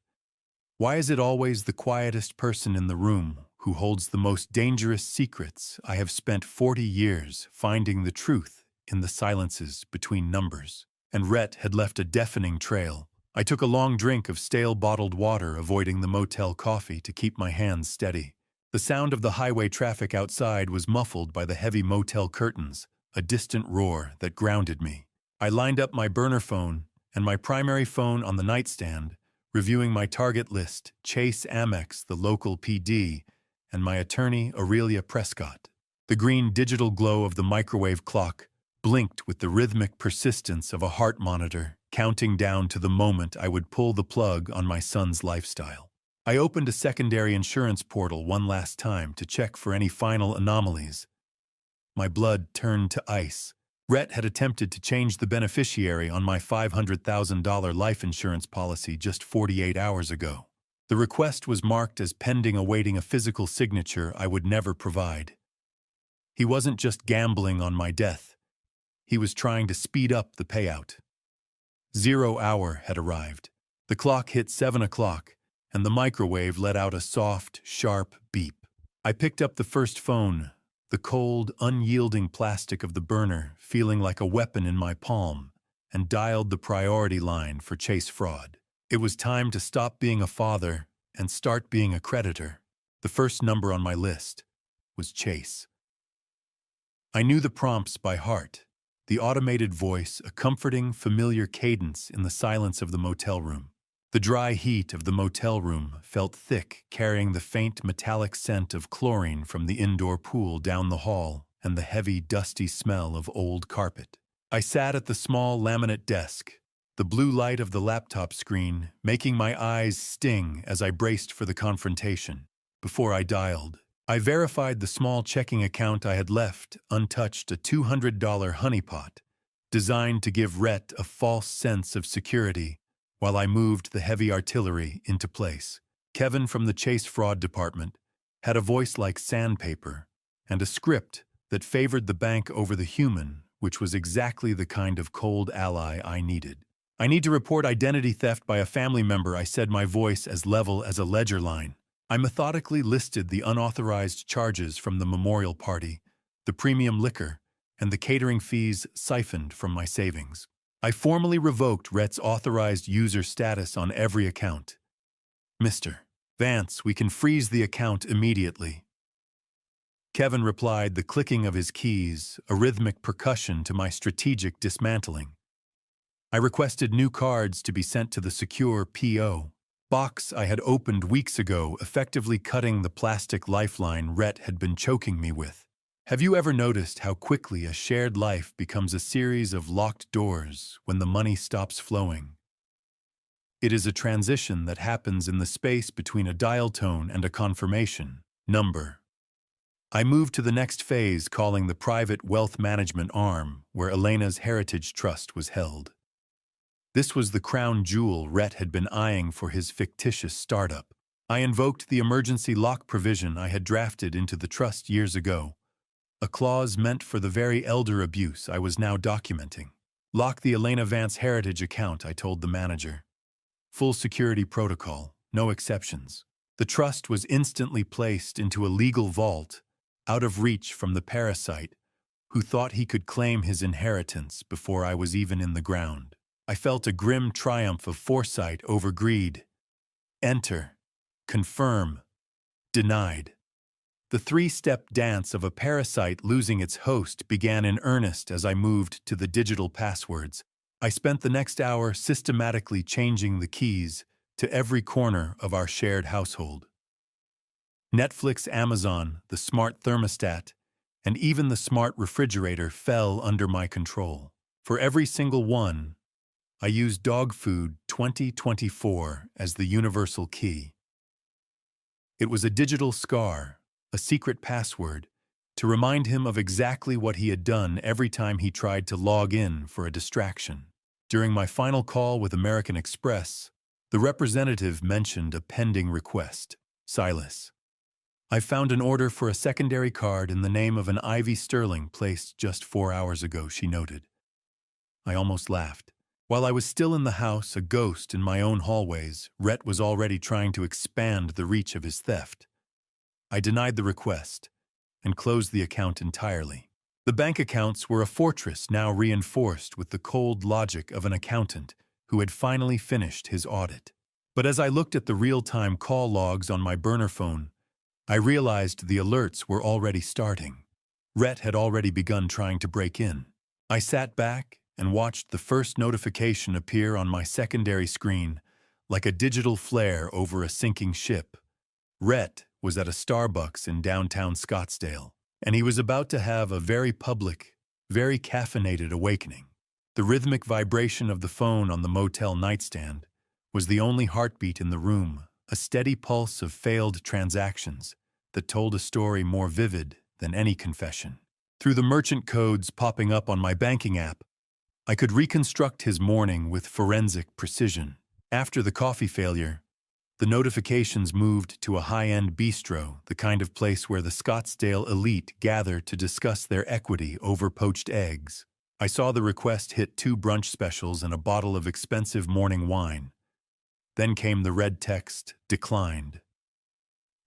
why is it always the quietest person in the room who holds the most dangerous secrets? I have spent 40 years finding the truth in the silences between numbers, and Rhett had left a deafening trail. I took a long drink of stale bottled water, avoiding the motel coffee to keep my hands steady. The sound of the highway traffic outside was muffled by the heavy motel curtains, a distant roar that grounded me. I lined up my burner phone and my primary phone on the nightstand, reviewing my target list: Chase Amex, the local PD, and my attorney, Aurelia Prescott. The green digital glow of the microwave clock blinked with the rhythmic persistence of a heart monitor, counting down to the moment I would pull the plug on my son's lifestyle. I opened a secondary insurance portal one last time to check for any final anomalies. My blood turned to ice. Rhett had attempted to change the beneficiary on my $500,000 life insurance policy just 48 hours ago. The request was marked as pending, awaiting a physical signature I would never provide. He wasn't just gambling on my death. He was trying to speed up the payout. 0 hour had arrived. The clock hit 7 o'clock, and the microwave let out a soft, sharp beep. I picked up the first phone, the cold, unyielding plastic of the burner feeling like a weapon in my palm, and dialed the priority line for Chase Fraud. It was time to stop being a father and start being a creditor. The first number on my list was Chase. I knew the prompts by heart. The automated voice, a comforting, familiar cadence in the silence of the motel room. The dry heat of the motel room felt thick, carrying the faint metallic scent of chlorine from the indoor pool down the hall and the heavy, dusty smell of old carpet. I sat at the small laminate desk, the blue light of the laptop screen making my eyes sting as I braced for the confrontation. Before I dialed, I verified the small checking account I had left untouched, a $200 honeypot, designed to give Rhett a false sense of security while I moved the heavy artillery into place. Kevin from the Chase Fraud Department had a voice like sandpaper, and a script that favored the bank over the human, which was exactly the kind of cold ally I needed. "I need to report identity theft by a family member," I said, my voice as level as a ledger line. I methodically listed the unauthorized charges from the memorial party, the premium liquor, and the catering fees siphoned from my savings. I formally revoked Rhett's authorized user status on every account. "Mr. Vance, we can freeze the account immediately." Kevin replied, the clicking of his keys, a rhythmic percussion to my strategic dismantling. I requested new cards to be sent to the secure P.O. box I had opened weeks ago, effectively cutting the plastic lifeline Rhett had been choking me with. Have you ever noticed how quickly a shared life becomes a series of locked doors when the money stops flowing? It is a transition that happens in the space between a dial tone and a confirmation number. I moved to the next phase, calling the private wealth management arm where Elena's heritage trust was held. This was the crown jewel Rhett had been eyeing for his fictitious startup. I invoked the emergency lock provision I had drafted into the trust years ago, a clause meant for the very elder abuse I was now documenting. "Lock the Elena Vance heritage account," I told the manager. "Full security protocol, no exceptions." The trust was instantly placed into a legal vault, out of reach from the parasite, who thought he could claim his inheritance before I was even in the ground. I felt a grim triumph of foresight over greed. Enter. Confirm. Denied. The three-step dance of a parasite losing its host began in earnest as I moved to the digital passwords. I spent the next hour systematically changing the keys to every corner of our shared household. Netflix, Amazon, the smart thermostat, and even the smart refrigerator fell under my control. For every single one, I used Dog Food 2024 as the universal key. It was a digital scar, a secret password, to remind him of exactly what he had done every time he tried to log in for a distraction. During my final call with American Express, the representative mentioned a pending request. "Silas, I found an order for a secondary card in the name of an Ivy Sterling placed just 4 hours ago," she noted. I almost laughed. While I was still in the house, a ghost in my own hallways, Rhett was already trying to expand the reach of his theft. I denied the request and closed the account entirely. The bank accounts were a fortress now reinforced with the cold logic of an accountant who had finally finished his audit. But as I looked at the real-time call logs on my burner phone, I realized the alerts were already starting. Rhett had already begun trying to break in. I sat back and watched the first notification appear on my secondary screen like a digital flare over a sinking ship. Rhett was at a Starbucks in downtown Scottsdale, and he was about to have a very public, very caffeinated awakening. The rhythmic vibration of the phone on the motel nightstand was the only heartbeat in the room, a steady pulse of failed transactions that told a story more vivid than any confession. Through the merchant codes popping up on my banking app, I could reconstruct his morning with forensic precision. After the coffee failure, the notifications moved to a high-end bistro, the kind of place where the Scottsdale elite gather to discuss their equity over poached eggs. I saw the request hit 2 brunch specials and a bottle of expensive morning wine. Then came the red text, "Declined."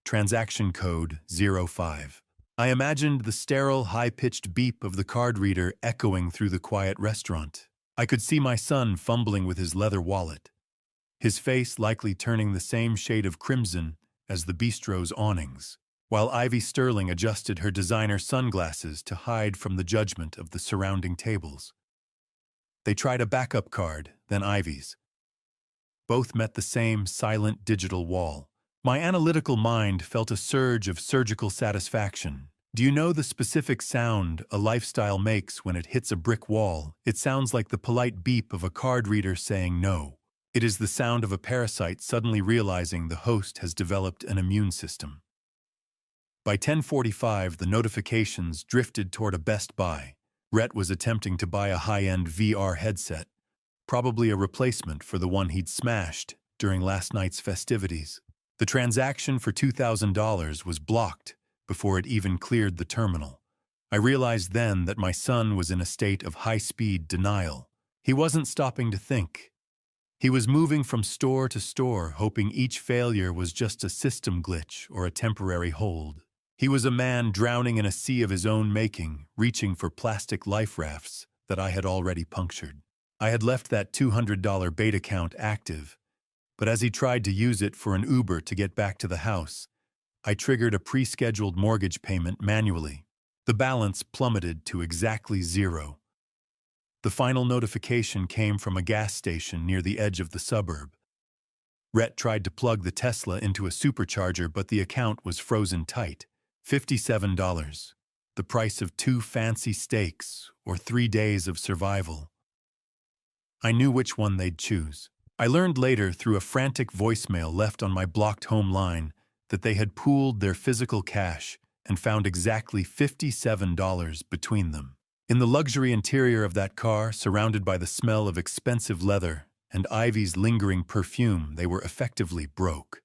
Transaction code 05. I imagined the sterile, high-pitched beep of the card reader echoing through the quiet restaurant. I could see my son fumbling with his leather wallet, his face likely turning the same shade of crimson as the bistro's awnings, while Ivy Sterling adjusted her designer sunglasses to hide from the judgment of the surrounding tables. They tried a backup card, then Ivy's. Both met the same silent digital wall. My analytical mind felt a surge of surgical satisfaction. Do you know the specific sound a lifestyle makes when it hits a brick wall? It sounds like the polite beep of a card reader saying no. It is the sound of a parasite suddenly realizing the host has developed an immune system. By 10:45, the notifications drifted toward a Best Buy. Rhett was attempting to buy a high-end VR headset, probably a replacement for the one he'd smashed during last night's festivities. The transaction for $2,000 was blocked before it even cleared the terminal. I realized then that my son was in a state of high-speed denial. He wasn't stopping to think. He was moving from store to store, hoping each failure was just a system glitch or a temporary hold. He was a man drowning in a sea of his own making, reaching for plastic life rafts that I had already punctured. I had left that $200 bait account active, but as he tried to use it for an Uber to get back to the house, I triggered a pre-scheduled mortgage payment manually. The balance plummeted to exactly zero. The final notification came from a gas station near the edge of the suburb. Rhett tried to plug the Tesla into a supercharger, but the account was frozen tight. $57. The price of 2 fancy steaks or 3 days of survival. I knew which one they'd choose. I learned later through a frantic voicemail left on my blocked home line that they had pooled their physical cash and found exactly $57 between them. In the luxury interior of that car, surrounded by the smell of expensive leather and Ivy's lingering perfume, they were effectively broke.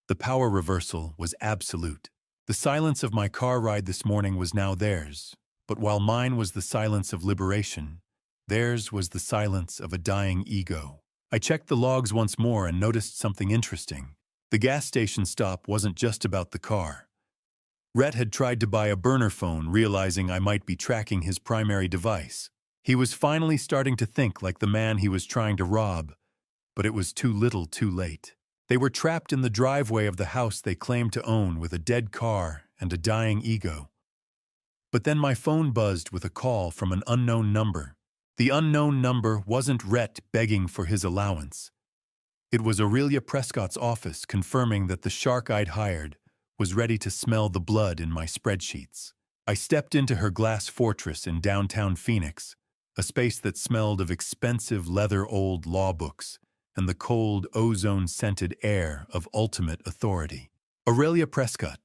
The power reversal was absolute. The silence of my car ride this morning was now theirs, but while mine was the silence of liberation, theirs was the silence of a dying ego. I checked the logs once more and noticed something interesting. The gas station stop wasn't just about the car. Rhett had tried to buy a burner phone, realizing I might be tracking his primary device. He was finally starting to think like the man he was trying to rob, but it was too little too late. They were trapped in the driveway of the house they claimed to own with a dead car and a dying ego. But then my phone buzzed with a call from an unknown number. The unknown number wasn't Rhett begging for his allowance. It was Aurelia Prescott's office confirming that the shark I'd hired was ready to smell the blood in my spreadsheets. I stepped into her glass fortress in downtown Phoenix, a space that smelled of expensive leather old law books and the cold, ozone-scented air of ultimate authority. Aurelia Prescott,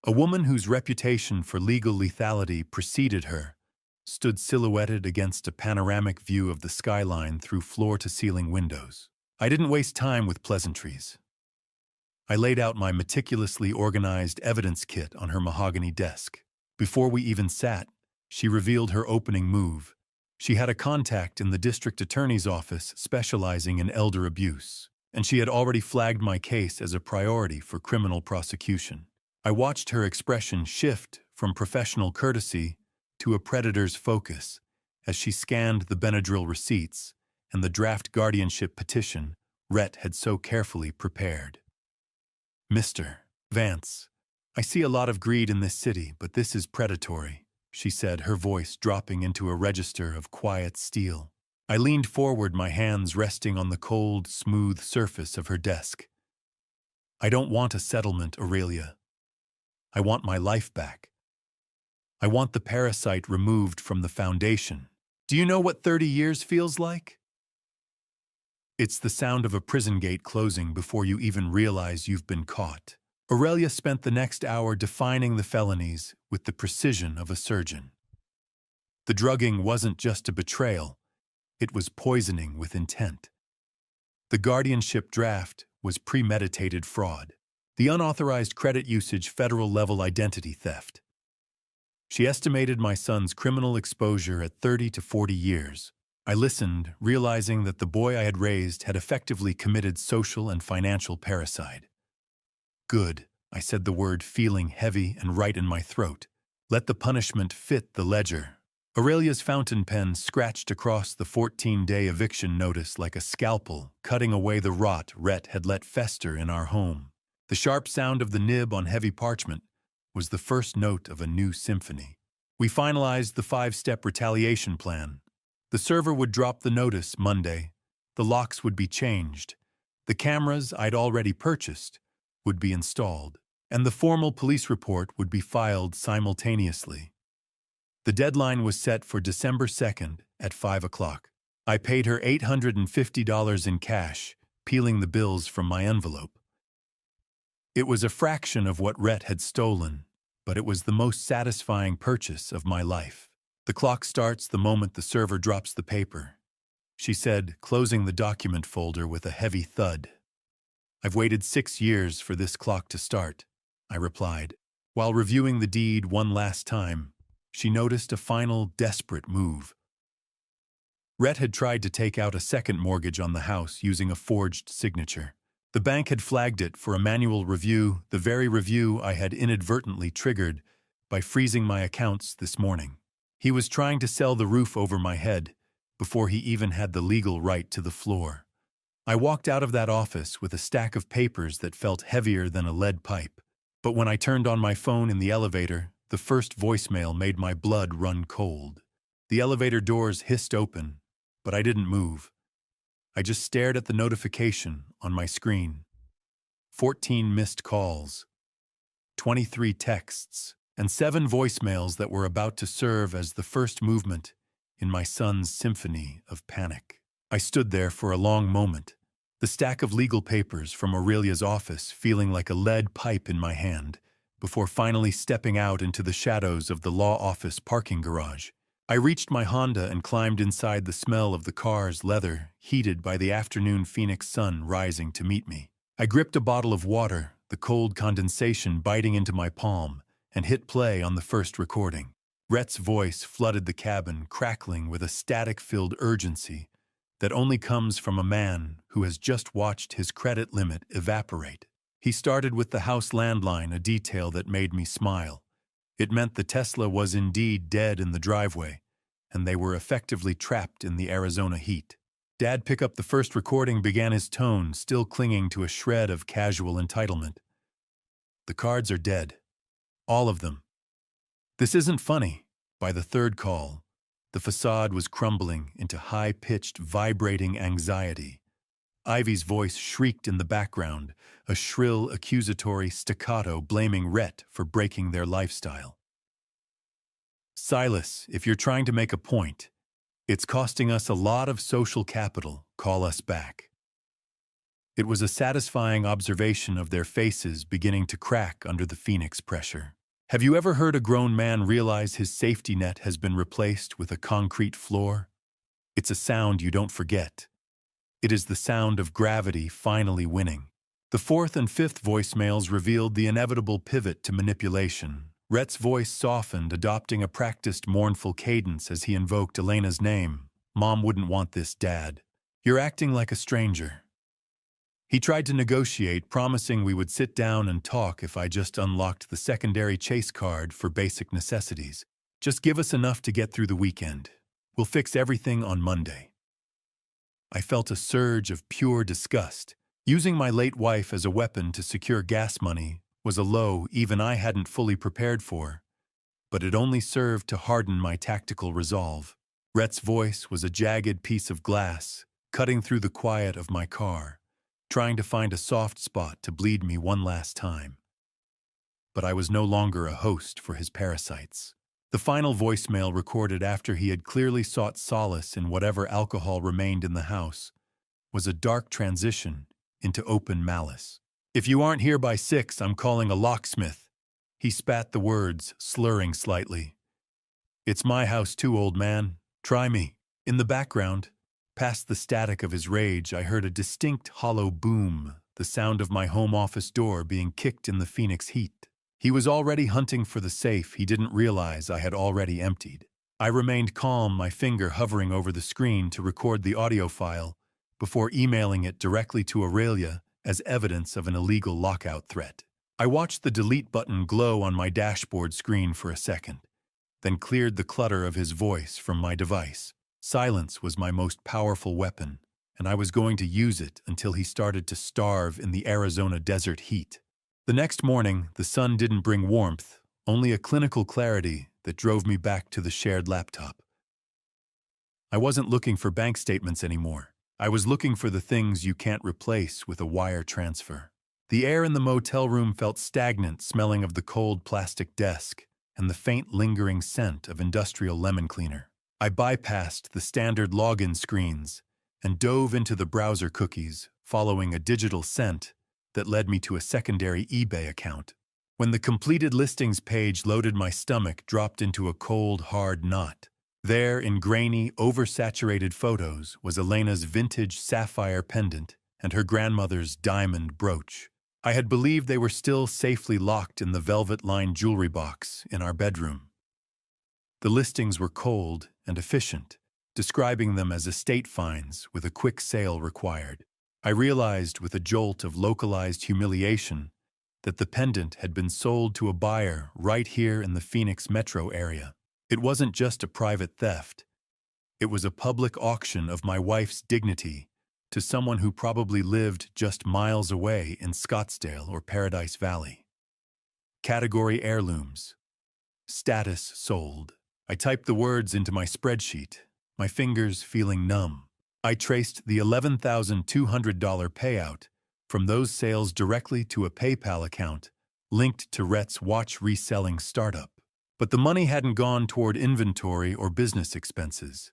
a woman whose reputation for legal lethality preceded her, stood silhouetted against a panoramic view of the skyline through floor-to-ceiling windows. I didn't waste time with pleasantries. I laid out my meticulously organized evidence kit on her mahogany desk. Before we even sat, she revealed her opening move. She had a contact in the district attorney's office specializing in elder abuse, and she had already flagged my case as a priority for criminal prosecution. I watched her expression shift from professional courtesy to a predator's focus as she scanned the Benadryl receipts and the draft guardianship petition Rhett had so carefully prepared. "Mr. Vance, I see a lot of greed in this city, but this is predatory," she said, her voice dropping into a register of quiet steel. I leaned forward, my hands resting on the cold, smooth surface of her desk. "I don't want a settlement, Aurelia. I want my life back. I want the parasite removed from the foundation. Do you know what 30 years feels like? It's the sound of a prison gate closing before you even realize you've been caught." Aurelia spent the next hour defining the felonies with the precision of a surgeon. The drugging wasn't just a betrayal, it was poisoning with intent. The guardianship draft was premeditated fraud. The unauthorized credit usage, federal-level identity theft. She estimated my son's criminal exposure at 30 to 40 years. I listened, realizing that the boy I had raised had effectively committed social and financial parricide. "Good," I said, the word feeling heavy and right in my throat. "Let the punishment fit the ledger." Aurelia's fountain pen scratched across the 14-day eviction notice like a scalpel, cutting away the rot Rhett had let fester in our home. The sharp sound of the nib on heavy parchment was the first note of a new symphony. We finalized the 5-step retaliation plan. The server would drop the notice Monday. The locks would be changed. The cameras I'd already purchased would be installed, and the formal police report would be filed simultaneously. The deadline was set for December 2nd at 5 o'clock. I paid her $850 in cash, peeling the bills from my envelope. It was a fraction of what Rhett had stolen, but it was the most satisfying purchase of my life. "The clock starts the moment the server drops the paper," she said, closing the document folder with a heavy thud. I've waited 6 years for this clock to start, I replied. While reviewing the deed one last time, she noticed a final desperate move. Rhett had tried to take out a second mortgage on the house using a forged signature. The bank had flagged it for a manual review, the very review I had inadvertently triggered by freezing my accounts this morning. He was trying to sell the roof over my head before he even had the legal right to the floor. I walked out of that office with a stack of papers that felt heavier than a lead pipe. But when I turned on my phone in the elevator, the first voicemail made my blood run cold. The elevator doors hissed open, but I didn't move. I just stared at the notification on my screen. 14 missed calls, 23 texts, and 7 voicemails that were about to serve as the first movement in my son's symphony of panic. I stood there for a long moment, the stack of legal papers from Aurelia's office feeling like a lead pipe in my hand, before finally stepping out into the shadows of the law office parking garage. I reached my Honda and climbed inside, the smell of the car's leather heated by the afternoon Phoenix sun rising to meet me. I gripped a bottle of water, the cold condensation biting into my palm, and hit play on the first recording. Rhett's voice flooded the cabin, crackling with a static-filled urgency that only comes from a man who has just watched his credit limit evaporate. He started with the house landline, a detail that made me smile. It meant the Tesla was indeed dead in the driveway, and they were effectively trapped in the Arizona heat. Dad picked up the first recording, began his tone, still clinging to a shred of casual entitlement. The cards are dead. All of them. This isn't funny. By the third call, the facade was crumbling into high-pitched, vibrating anxiety. Ivy's voice shrieked in the background, a shrill, accusatory staccato blaming Rhett for breaking their lifestyle. Silas, if you're trying to make a point, it's costing us a lot of social capital. Call us back. It was a satisfying observation of their faces beginning to crack under the Phoenix pressure. Have you ever heard a grown man realize his safety net has been replaced with a concrete floor? It's a sound you don't forget. It is the sound of gravity finally winning. The fourth and fifth voicemails revealed the inevitable pivot to manipulation. Rhett's voice softened, adopting a practiced mournful cadence as he invoked Elena's name. Mom wouldn't want this, Dad. You're acting like a stranger. He tried to negotiate, promising we would sit down and talk if I just unlocked the secondary chase card for basic necessities. Just give us enough to get through the weekend. We'll fix everything on Monday. I felt a surge of pure disgust. Using my late wife as a weapon to secure gas money was a low even I hadn't fully prepared for, but it only served to harden my tactical resolve. Rhett's voice was a jagged piece of glass, cutting through the quiet of my car, trying to find a soft spot to bleed me one last time. But I was no longer a host for his parasites. The final voicemail, recorded after he had clearly sought solace in whatever alcohol remained in the house, was a dark transition into open malice. If you aren't here by 6, I'm calling a locksmith. He spat the words, slurring slightly. It's my house too, old man. Try me. In the background, past the static of his rage, I heard a distinct hollow boom, the sound of my home office door being kicked in the Phoenix heat. He was already hunting for the safe he didn't realize I had already emptied. I remained calm, my finger hovering over the screen to record the audio file before emailing it directly to Aurelia as evidence of an illegal lockout threat. I watched the delete button glow on my dashboard screen for a second, then cleared the clutter of his voice from my device. Silence was my most powerful weapon, and I was going to use it until he started to starve in the Arizona desert heat. The next morning, the sun didn't bring warmth, only a clinical clarity that drove me back to the shared laptop. I wasn't looking for bank statements anymore. I was looking for the things you can't replace with a wire transfer. The air in the motel room felt stagnant, smelling of the cold plastic desk and the faint lingering scent of industrial lemon cleaner. I bypassed the standard login screens and dove into the browser cookies, following a digital scent that led me to a secondary eBay account. When the completed listings page loaded, my stomach dropped into a cold, hard knot. There, in grainy, oversaturated photos, was Elena's vintage sapphire pendant and her grandmother's diamond brooch. I had believed they were still safely locked in the velvet-lined jewelry box in our bedroom. The listings were cold and efficient, describing them as estate finds with a quick sale required. I realized with a jolt of localized humiliation that the pendant had been sold to a buyer right here in the Phoenix metro area. It wasn't just a private theft. It was a public auction of my wife's dignity to someone who probably lived just miles away in Scottsdale or Paradise Valley. Category heirlooms. Status sold. I typed the words into my spreadsheet, my fingers feeling numb. I traced the $11,200 payout from those sales directly to a PayPal account linked to Rhett's watch reselling startup. But the money hadn't gone toward inventory or business expenses.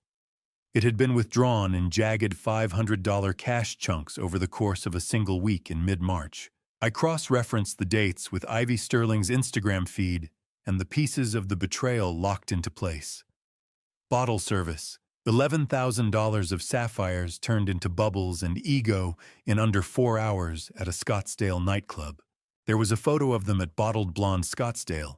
It had been withdrawn in jagged $500 cash chunks over the course of a single week in mid-March. I cross-referenced the dates with Ivy Sterling's Instagram feed and the pieces of the betrayal locked into place. Bottle service. $11,000 of sapphires turned into bubbles and ego in under 4 hours at a Scottsdale nightclub. There was a photo of them at Bottled Blonde Scottsdale,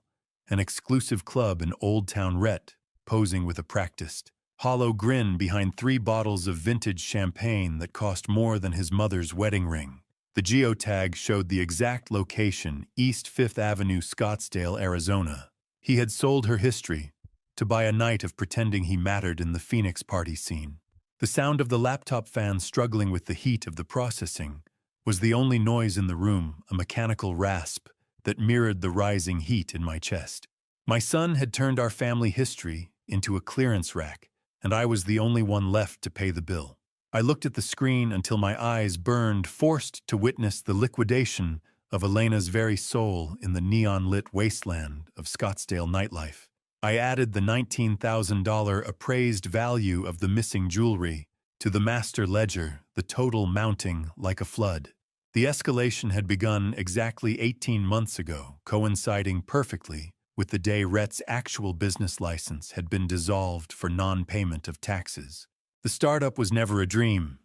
an exclusive club in Old Town Rhett, posing with a practiced, hollow grin behind 3 bottles of vintage champagne that cost more than his mother's wedding ring. The geotag showed the exact location, East 5th Avenue, Scottsdale, Arizona. He had sold her history to buy a night of pretending he mattered in the Phoenix party scene. The sound of the laptop fan struggling with the heat of the processing was the only noise in the room, a mechanical rasp that mirrored the rising heat in my chest. My son had turned our family history into a clearance rack, and I was the only one left to pay the bill. I looked at the screen until my eyes burned, forced to witness the liquidation of Elena's very soul in the neon-lit wasteland of Scottsdale nightlife. I added the $19,000 appraised value of the missing jewelry to the master ledger, the total mounting like a flood. The escalation had begun exactly 18 months ago, coinciding perfectly with the day Rhett's actual business license had been dissolved for non-payment of taxes. The startup was never a dream.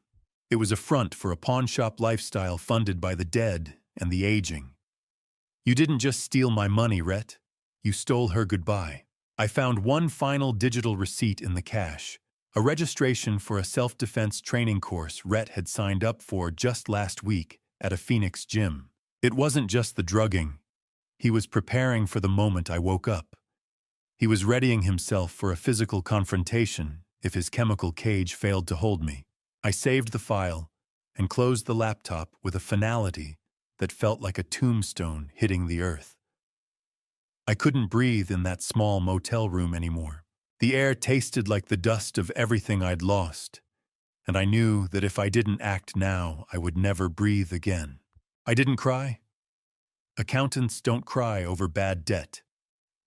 It was a front for a pawnshop lifestyle funded by the dead and the aging. You didn't just steal my money, Rhett. You stole her goodbye. I found one final digital receipt in the cash, a registration for a self-defense training course Rhett had signed up for just last week at a Phoenix gym. It wasn't just the drugging. He was preparing for the moment I woke up. He was readying himself for a physical confrontation if his chemical cage failed to hold me. I saved the file and closed the laptop with a finality that felt like a tombstone hitting the earth. I couldn't breathe in that small motel room anymore. The air tasted like the dust of everything I'd lost, and I knew that if I didn't act now, I would never breathe again. I didn't cry. Accountants don't cry over bad debt.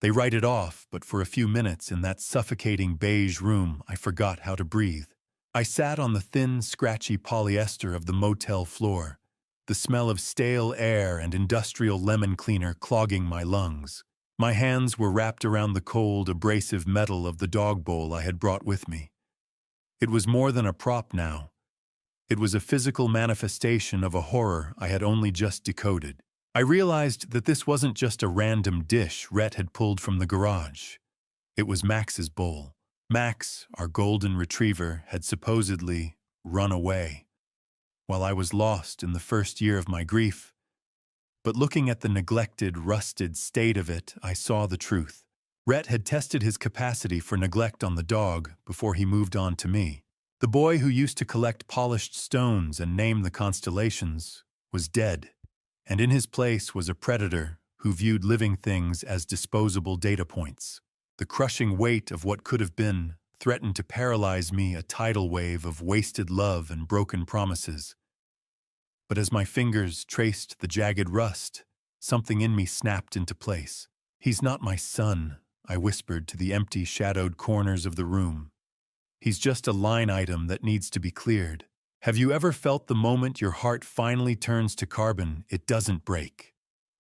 They write it off, but for a few minutes in that suffocating beige room, I forgot how to breathe. I sat on the thin, scratchy polyester of the motel floor, the smell of stale air and industrial lemon cleaner clogging my lungs. My hands were wrapped around the cold, abrasive metal of the dog bowl I had brought with me. It was more than a prop now. It was a physical manifestation of a horror I had only just decoded. I realized that this wasn't just a random dish Rhett had pulled from the garage. It was Max's bowl. Max, our golden retriever, had supposedly run away, while I was lost in the first year of my grief. But looking at the neglected, rusted state of it, I saw the truth. Rhett had tested his capacity for neglect on the dog before he moved on to me. The boy who used to collect polished stones and name the constellations was dead, and in his place was a predator who viewed living things as disposable data points. The crushing weight of what could have been threatened to paralyze me, a tidal wave of wasted love and broken promises. But as my fingers traced the jagged rust, something in me snapped into place. "He's not my son," I whispered to the empty, shadowed corners of the room. "He's just a line item that needs to be cleared." Have you ever felt the moment your heart finally turns to carbon, it doesn't break?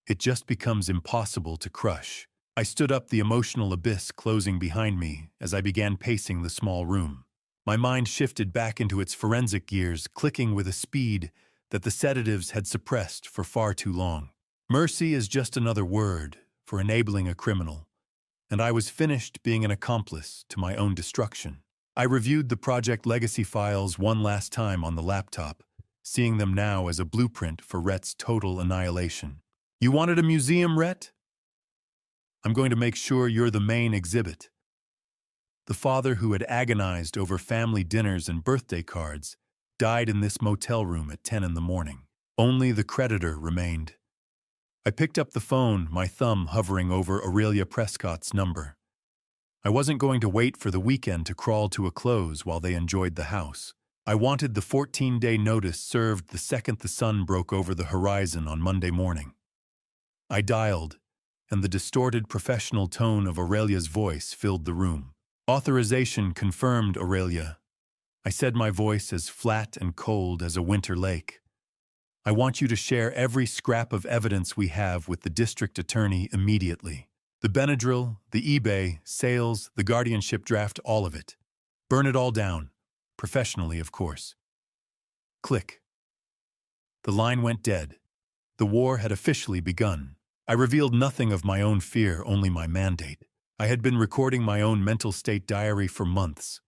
It just becomes impossible to crush. I stood up, the emotional abyss closing behind me as I began pacing the small room. My mind shifted back into its forensic gears, clicking with a speed that the sedatives had suppressed for far too long. Mercy is just another word for enabling a criminal, and I was finished being an accomplice to my own destruction. I reviewed the Project Legacy files one last time on the laptop, seeing them now as a blueprint for Rhett's total annihilation. You wanted a museum, Rhett? I'm going to make sure you're the main exhibit. The father who had agonized over family dinners and birthday cards died in this motel room at 10 in the morning. Only the creditor remained. I picked up the phone, my thumb hovering over Aurelia Prescott's number. I wasn't going to wait for the weekend to crawl to a close while they enjoyed the house. I wanted the 14-day notice served the second the sun broke over the horizon on Monday morning. I dialed, and the distorted professional tone of Aurelia's voice filled the room. Authorization confirmed, Aurelia. I said, my voice as flat and cold as a winter lake. I want you to share every scrap of evidence we have with the district attorney immediately. The Benadryl, the eBay, sales, the guardianship draft, all of it. Burn it all down. Professionally, of course. Click. The line went dead. The war had officially begun. I revealed nothing of my own fear, only my mandate. I had been recording my own mental state diary for months,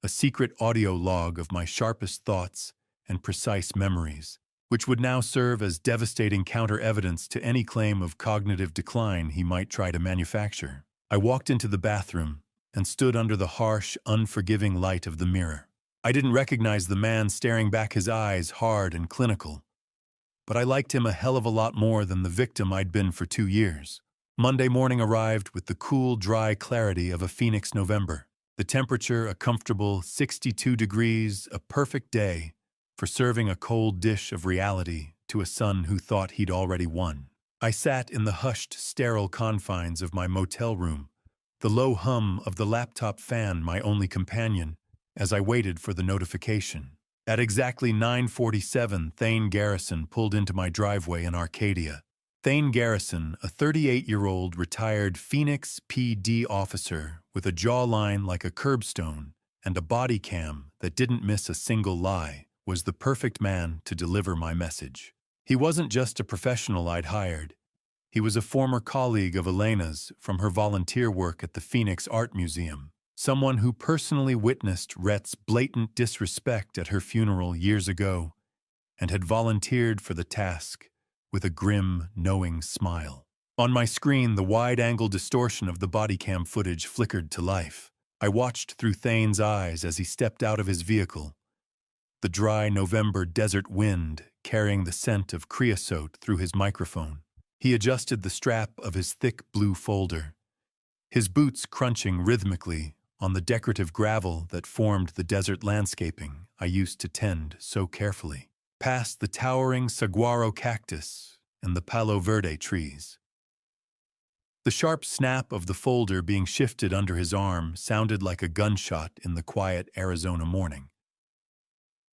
a secret audio log of my sharpest thoughts and precise memories, which would now serve as devastating counter-evidence to any claim of cognitive decline he might try to manufacture. I walked into the bathroom and stood under the harsh, unforgiving light of the mirror. I didn't recognize the man staring back, his eyes hard and clinical, but I liked him a hell of a lot more than the victim I'd been for 2 years. Monday morning arrived with the cool, dry clarity of a Phoenix November. The temperature a comfortable 62 degrees, a perfect day for serving a cold dish of reality to a son who thought he'd already won. I sat in the hushed, sterile confines of my motel room, the low hum of the laptop fan my only companion, as I waited for the notification. At exactly 9:47, Thane Garrison pulled into my driveway in Arcadia. Thane Garrison, a 38-year-old retired Phoenix PD officer with a jawline like a curbstone and a body cam that didn't miss a single lie, was the perfect man to deliver my message. He wasn't just a professional I'd hired. He was a former colleague of Elena's from her volunteer work at the Phoenix Art Museum. Someone who personally witnessed Rhett's blatant disrespect at her funeral years ago and had volunteered for the task with a grim, knowing smile. On my screen, the wide-angle distortion of the body cam footage flickered to life. I watched through Thane's eyes as he stepped out of his vehicle, the dry November desert wind carrying the scent of creosote through his microphone. He adjusted the strap of his thick blue folder, his boots crunching rhythmically on the decorative gravel that formed the desert landscaping I used to tend so carefully, past the towering saguaro cactus and the palo verde trees. The sharp snap of the folder being shifted under his arm sounded like a gunshot in the quiet Arizona morning.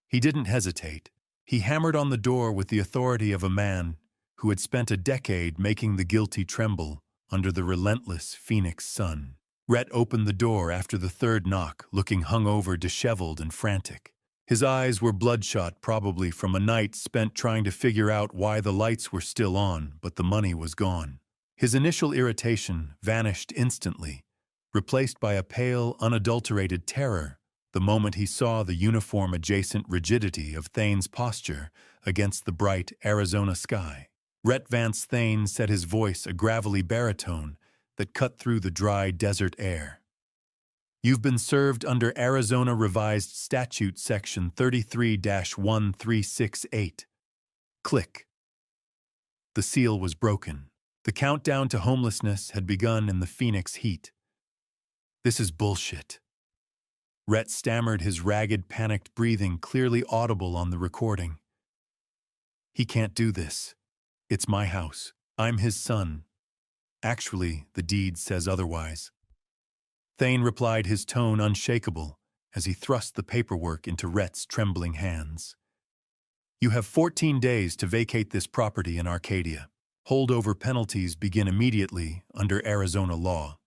He didn't hesitate. He hammered on the door with the authority of a man who had spent a decade making the guilty tremble under the relentless Phoenix sun. Rhett opened the door after the third knock, looking hungover, disheveled, and frantic. His eyes were bloodshot, probably from a night spent trying to figure out why the lights were still on, but the money was gone. His initial irritation vanished instantly, replaced by a pale, unadulterated terror the moment he saw the uniform-adjacent rigidity of Thane's posture against the bright Arizona sky. Rhett Vance Thane set his voice a gravelly baritone that cut through the dry desert air. You've been served under Arizona Revised Statute Section 33-1368. Click. The seal was broken. The countdown to homelessness had begun in the Phoenix heat. This is bullshit. Rhett stammered, his ragged, panicked breathing clearly audible on the recording. He can't do this. It's my house. I'm his son. Actually, the deed says otherwise. Thane replied, his tone unshakable, as he thrust the paperwork into Rhett's trembling hands. You have 14 days to vacate this property in Arcadia. Holdover penalties begin immediately under Arizona law.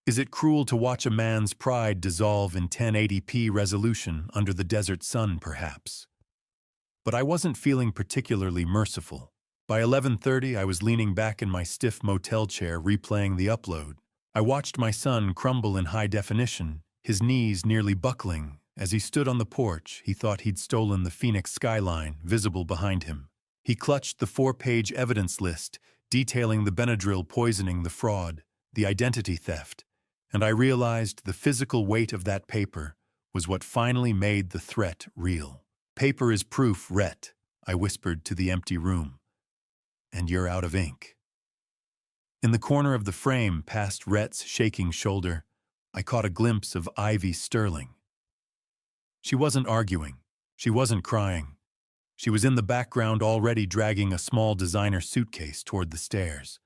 Is it cruel to watch a man's pride dissolve in 1080p resolution under the desert sun, perhaps? but I wasn't feeling particularly merciful. By 11:30, I was leaning back in my stiff motel chair replaying the upload. I watched my son crumble in high definition, his knees nearly buckling. As he stood on the porch, he thought he'd stolen the Phoenix skyline visible behind him. He clutched the 4-page evidence list, detailing the Benadryl poisoning, the fraud, the identity theft, and I realized the physical weight of that paper was what finally made the threat real. "Paper is proof, Rhett," I whispered to the empty room. "And you're out of ink." In the corner of the frame, past Rhett's shaking shoulder, I caught a glimpse of Ivy Sterling. She wasn't arguing. She wasn't crying. She was in the background, already dragging a small designer suitcase toward the stairs.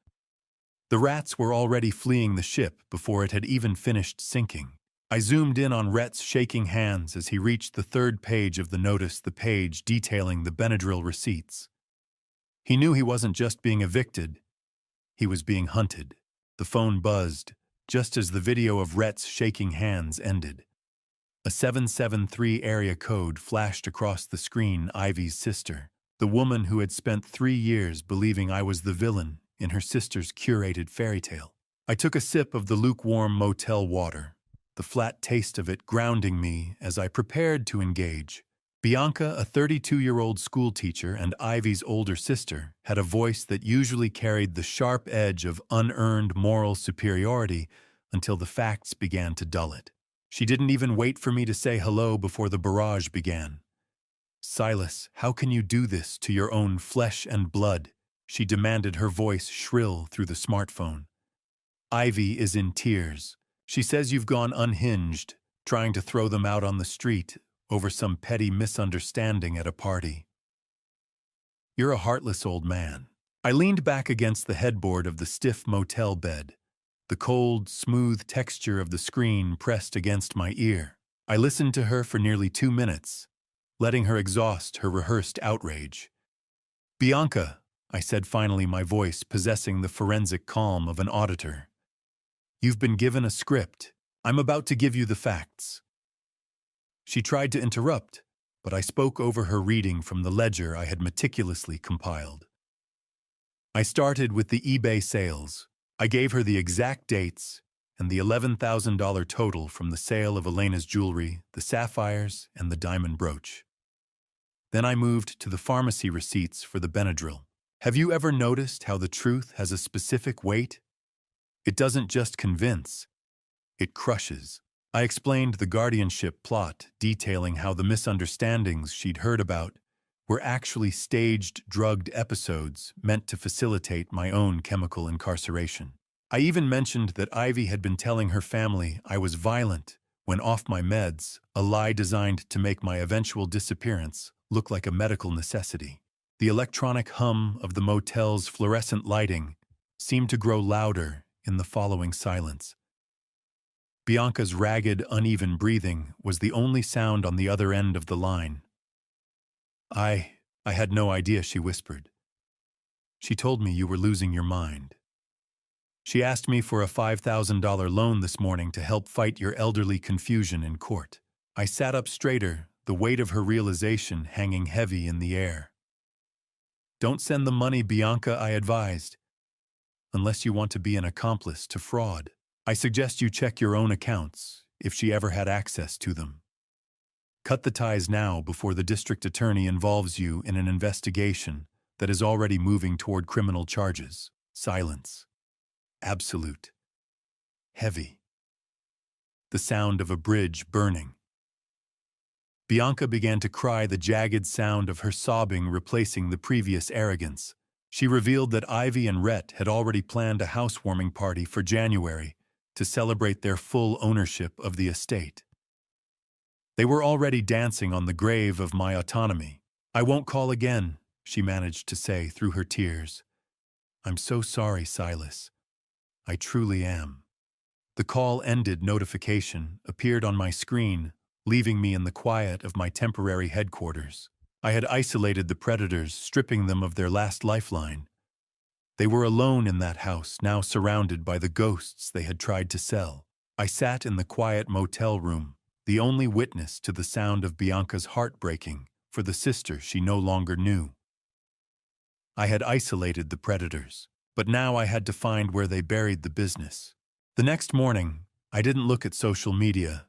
The rats were already fleeing the ship before it had even finished sinking. I zoomed in on Rhett's shaking hands as he reached the 3rd page of the notice, the page detailing the Benadryl receipts. He knew he wasn't just being evicted, he was being hunted. The phone buzzed, just as the video of Rhett's shaking hands ended. A 773 area code flashed across the screen. Ivy's sister, the woman who had spent 3 years believing I was the villain in her sister's curated fairy tale. I took a sip of the lukewarm motel water, the flat taste of it grounding me as I prepared to engage. Bianca, a 32-year-old schoolteacher and Ivy's older sister, had a voice that usually carried the sharp edge of unearned moral superiority until the facts began to dull it. She didn't even wait for me to say hello before the barrage began. "Silas, how can you do this to your own flesh and blood?" she demanded, her voice shrill through the smartphone. "Ivy is in tears. She says you've gone unhinged, trying to throw them out on the street over some petty misunderstanding at a party. You're a heartless old man." I leaned back against the headboard of the stiff motel bed, the cold, smooth texture of the screen pressed against my ear. I listened to her for nearly 2 minutes, letting her exhaust her rehearsed outrage. "Bianca," I said finally, my voice possessing the forensic calm of an auditor, "you've been given a script. I'm about to give you the facts." She tried to interrupt, but I spoke over her, reading from the ledger I had meticulously compiled. I started with the eBay sales. I gave her the exact dates and the $11,000 total from the sale of Elena's jewelry, the sapphires, and the diamond brooch. Then I moved to the pharmacy receipts for the Benadryl. Have you ever noticed how the truth has a specific weight? It doesn't just convince, it crushes. I explained the guardianship plot, detailing how the misunderstandings she'd heard about were actually staged, drugged episodes meant to facilitate my own chemical incarceration. I even mentioned that Ivy had been telling her family I was violent when off my meds, a lie designed to make my eventual disappearance look like a medical necessity. The electronic hum of the motel's fluorescent lighting seemed to grow louder in the following silence. Bianca's ragged, uneven breathing was the only sound on the other end of the line. I had no idea," she whispered. "She told me you were losing your mind. She asked me for a $5,000 loan this morning to help fight your elderly confusion in court." I sat up straighter, the weight of her realization hanging heavy in the air. "Don't send the money, Bianca," I advised, "unless you want to be an accomplice to fraud. I suggest you check your own accounts, if she ever had access to them. Cut the ties now before the district attorney involves you in an investigation that is already moving toward criminal charges." Silence. Absolute. Heavy. The sound of a bridge burning. Bianca began to cry, the jagged sound of her sobbing replacing the previous arrogance. She revealed that Ivy and Rhett had already planned a housewarming party for January to celebrate their full ownership of the estate. They were already dancing on the grave of my autonomy. "I won't call again," she managed to say through her tears. "I'm so sorry, Silas. I truly am." The call ended notification appeared on my screen, leaving me in the quiet of my temporary headquarters. I had isolated the predators, stripping them of their last lifeline. They were alone in that house, now surrounded by the ghosts they had tried to sell. I sat in the quiet motel room, the only witness to the sound of Bianca's heart breaking, for the sister she no longer knew. I had isolated the predators, but now I had to find where they buried the business. The next morning, I didn't look at social media.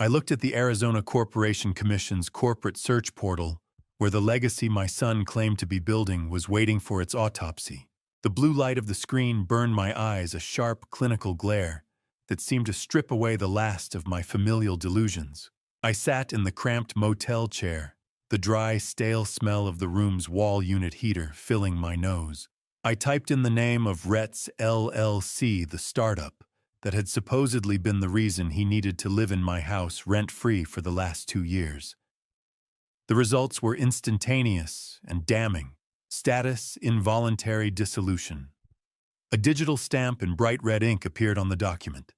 I looked at the Arizona Corporation Commission's corporate search portal, where the legacy my son claimed to be building was waiting for its autopsy. The blue light of the screen burned my eyes, a sharp, clinical glare that seemed to strip away the last of my familial delusions. I sat in the cramped motel chair, the dry, stale smell of the room's wall unit heater filling my nose. I typed in the name of Rhett's LLC, the startup that had supposedly been the reason he needed to live in my house rent-free for the last 2 years. The results were instantaneous and damning. Status: involuntary dissolution. A digital stamp in bright red ink appeared on the document.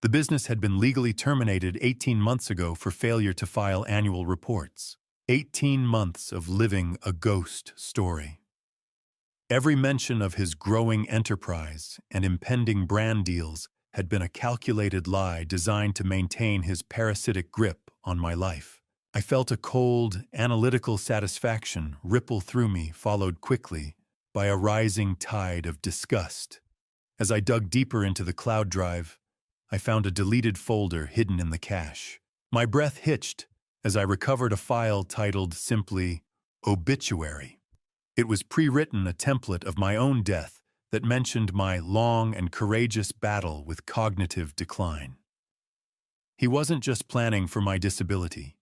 The business had been legally terminated 18 months ago for failure to file annual reports. 18 months of living a ghost story. Every mention of his growing enterprise and impending brand deals had been a calculated lie designed to maintain his parasitic grip on my life. I felt a cold, analytical satisfaction ripple through me, followed quickly by a rising tide of disgust. As I dug deeper into the cloud drive, I found a deleted folder hidden in the cache. My breath hitched as I recovered a file titled simply Obituary. It was pre-written, a template of my own death that mentioned my long and courageous battle with cognitive decline. He wasn't just planning for my disability.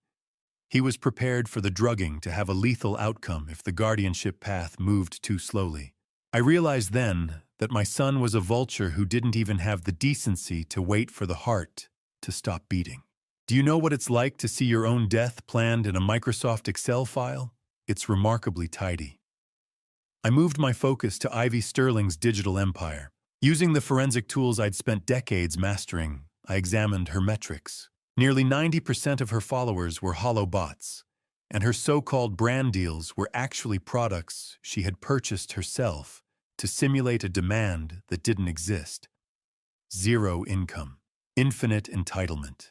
He was prepared for the drugging to have a lethal outcome if the guardianship path moved too slowly. I realized then that my son was a vulture who didn't even have the decency to wait for the heart to stop beating. Do you know what it's like to see your own death planned in a Microsoft Excel file? It's remarkably tidy. I moved my focus to Ivy Sterling's digital empire. Using the forensic tools I'd spent decades mastering, I examined her metrics. Nearly 90% of her followers were hollow bots, and her so-called brand deals were actually products she had purchased herself to simulate a demand that didn't exist. Zero income, infinite entitlement.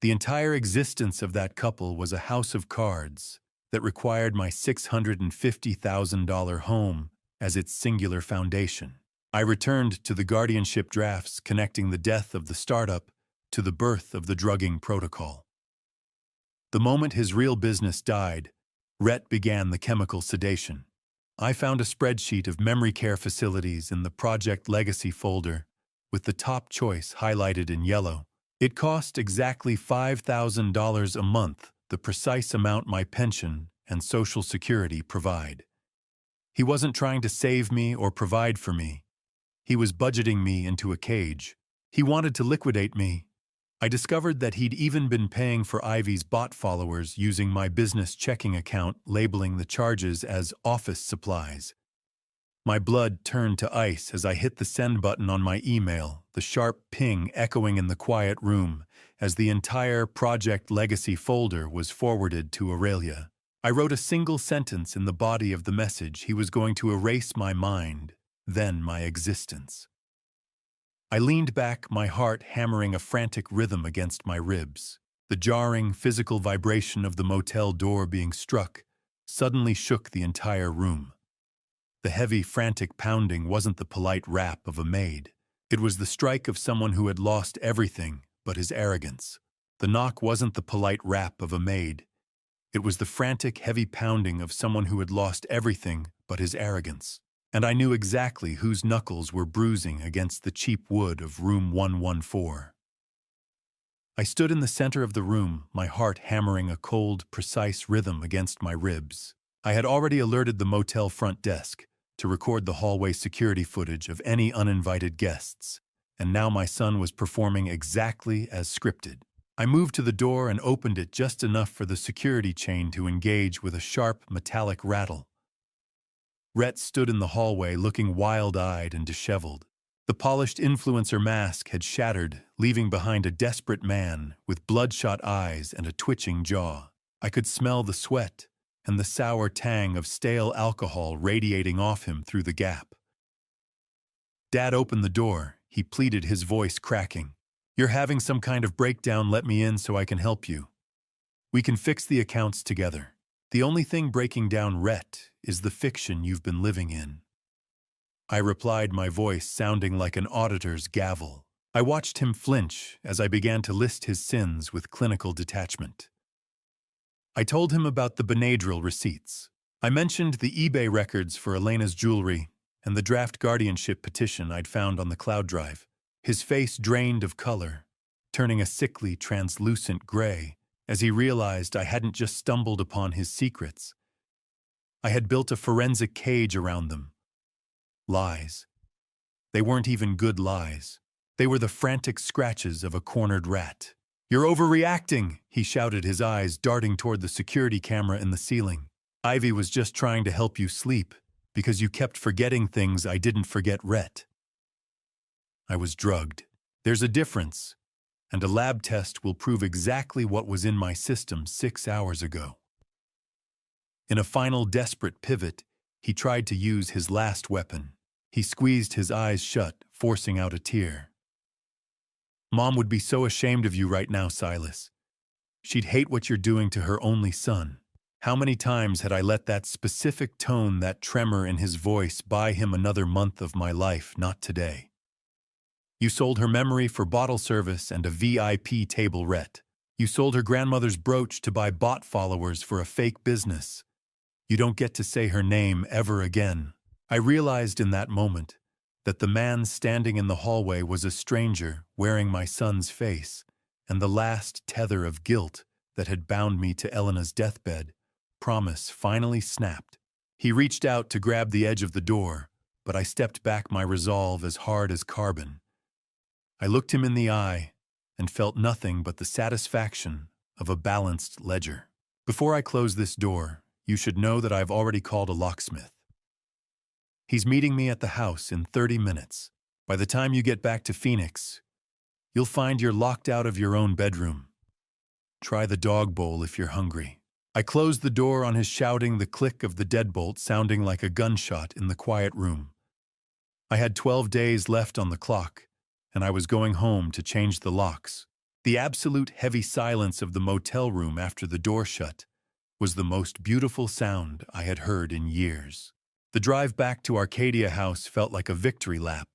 The entire existence of that couple was a house of cards that required my $650,000 home as its singular foundation. I returned to the guardianship drafts connecting the death of the startup to the birth of the drugging protocol. The moment his real business died, Rhett began the chemical sedation. I found a spreadsheet of memory care facilities in the Project Legacy folder, with the top choice highlighted in yellow. It cost exactly $5,000 a month, the precise amount my pension and Social Security provide. He wasn't trying to save me or provide for me. He was budgeting me into a cage. He wanted to liquidate me. I discovered that he'd even been paying for Ivy's bot followers using my business checking account, labeling the charges as office supplies. My blood turned to ice as I hit the send button on my email, the sharp ping echoing in the quiet room as the entire Project Legacy folder was forwarded to Aurelia. I wrote a single sentence in the body of the message: he was going to erase my mind, then my existence. I leaned back, my heart hammering a frantic rhythm against my ribs. The jarring, physical vibration of the motel door being struck suddenly shook the entire room. The heavy, frantic pounding wasn't the polite rap of a maid. It was the strike of someone who had lost everything but his arrogance. The knock wasn't the polite rap of a maid. It was the frantic, heavy pounding of someone who had lost everything but his arrogance. And I knew exactly whose knuckles were bruising against the cheap wood of room 114. I stood in the center of the room, my heart hammering a cold, precise rhythm against my ribs. I had already alerted the motel front desk to record the hallway security footage of any uninvited guests, and now my son was performing exactly as scripted. I moved to the door and opened it just enough for the security chain to engage with a sharp, metallic rattle. Rhett stood in the hallway looking wild-eyed and disheveled. The polished influencer mask had shattered, leaving behind a desperate man with bloodshot eyes and a twitching jaw. I could smell the sweat and the sour tang of stale alcohol radiating off him through the gap. "Dad, opened the door," he pleaded, his voice cracking. "You're having some kind of breakdown, let me in so I can help you." We can fix the accounts together. The only thing breaking down Rhett is the fiction you've been living in. I replied, my voice sounding like an auditor's gavel. I watched him flinch as I began to list his sins with clinical detachment. I told him about the Benadryl receipts. I mentioned the eBay records for Elena's jewelry and the draft guardianship petition I'd found on the cloud drive. His face drained of color, turning a sickly, translucent gray as he realized I hadn't just stumbled upon his secrets. I had built a forensic cage around them. Lies. They weren't even good lies. They were the frantic scratches of a cornered rat. "You're overreacting," he shouted, his eyes darting toward the security camera in the ceiling. "Ivy was just trying to help you sleep, because you kept forgetting things I didn't forget, Rhett." I was drugged. There's a difference, and a lab test will prove exactly what was in my system 6 hours ago. In a final desperate pivot, he tried to use his last weapon. He squeezed his eyes shut, forcing out a tear. "Mom would be so ashamed of you right now, Silas. She'd hate what you're doing to her only son." How many times had I let that specific tone, that tremor in his voice, buy him another month of my life? Not today. "You sold her memory for bottle service and a VIP table, Rhett. You sold her grandmother's brooch to buy bot followers for a fake business. You don't get to say her name ever again." I realized in that moment that the man standing in the hallway was a stranger wearing my son's face, and the last tether of guilt that had bound me to Elena's deathbed promise finally snapped. He reached out to grab the edge of the door, but I stepped back, my resolve as hard as carbon. I looked him in the eye and felt nothing but the satisfaction of a balanced ledger. "Before I close this door, you should know that I've already called a locksmith. He's meeting me at the house in 30 minutes. By the time you get back to Phoenix, you'll find you're locked out of your own bedroom. Try the dog bowl if you're hungry." I closed the door on his shouting, the click of the deadbolt sounding like a gunshot in the quiet room. I had 12 days left on the clock, and I was going home to change the locks. The absolute heavy silence of the motel room after the door shut was the most beautiful sound I had heard in years. The drive back to Arcadia House felt like a victory lap,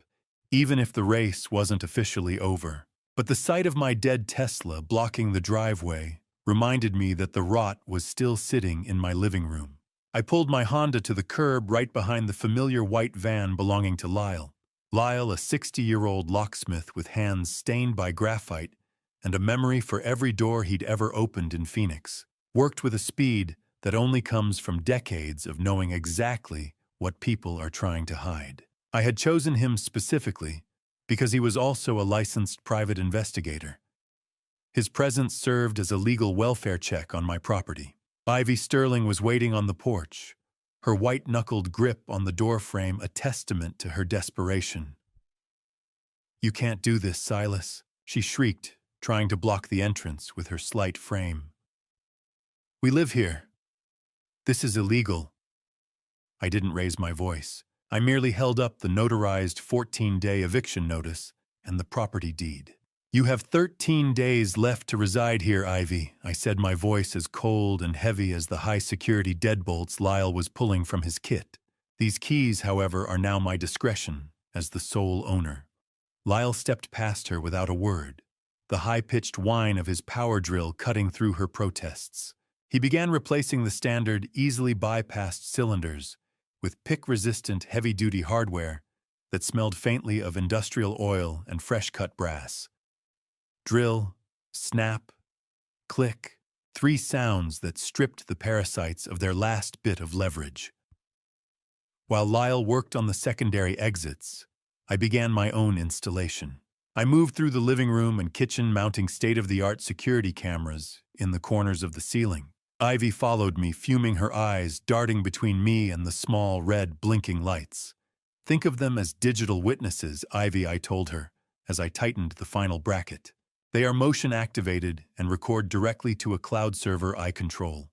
even if the race wasn't officially over. But the sight of my dead Tesla blocking the driveway reminded me that the rot was still sitting in my living room. I pulled my Honda to the curb right behind the familiar white van belonging to Lyle. Lyle, a 60-year-old locksmith with hands stained by graphite and a memory for every door he'd ever opened in Phoenix, worked with a speed that only comes from decades of knowing exactly what people are trying to hide. I had chosen him specifically because he was also a licensed private investigator. His presence served as a legal welfare check on my property. Ivy Sterling was waiting on the porch, her white-knuckled grip on the doorframe a testament to her desperation. "You can't do this, Silas," she shrieked, trying to block the entrance with her slight frame. "We live here. This is illegal." I didn't raise my voice. I merely held up the notarized 14-day eviction notice and the property deed. "You have 13 days left to reside here, Ivy," I said, my voice as cold and heavy as the high-security deadbolts Lyle was pulling from his kit. "These keys, however, are now my discretion as the sole owner." Lyle stepped past her without a word, the high-pitched whine of his power drill cutting through her protests. He began replacing the standard, easily bypassed cylinders with pick-resistant, heavy-duty hardware that smelled faintly of industrial oil and fresh-cut brass. Drill, snap, click, 3 sounds that stripped the parasites of their last bit of leverage. While Lyle worked on the secondary exits, I began my own installation. I moved through the living room and kitchen, mounting state-of-the-art security cameras in the corners of the ceiling. Ivy followed me, fuming, her eyes darting between me and the small, red, blinking lights. "Think of them as digital witnesses, Ivy," I told her, as I tightened the final bracket. "They are motion-activated and record directly to a cloud server I control.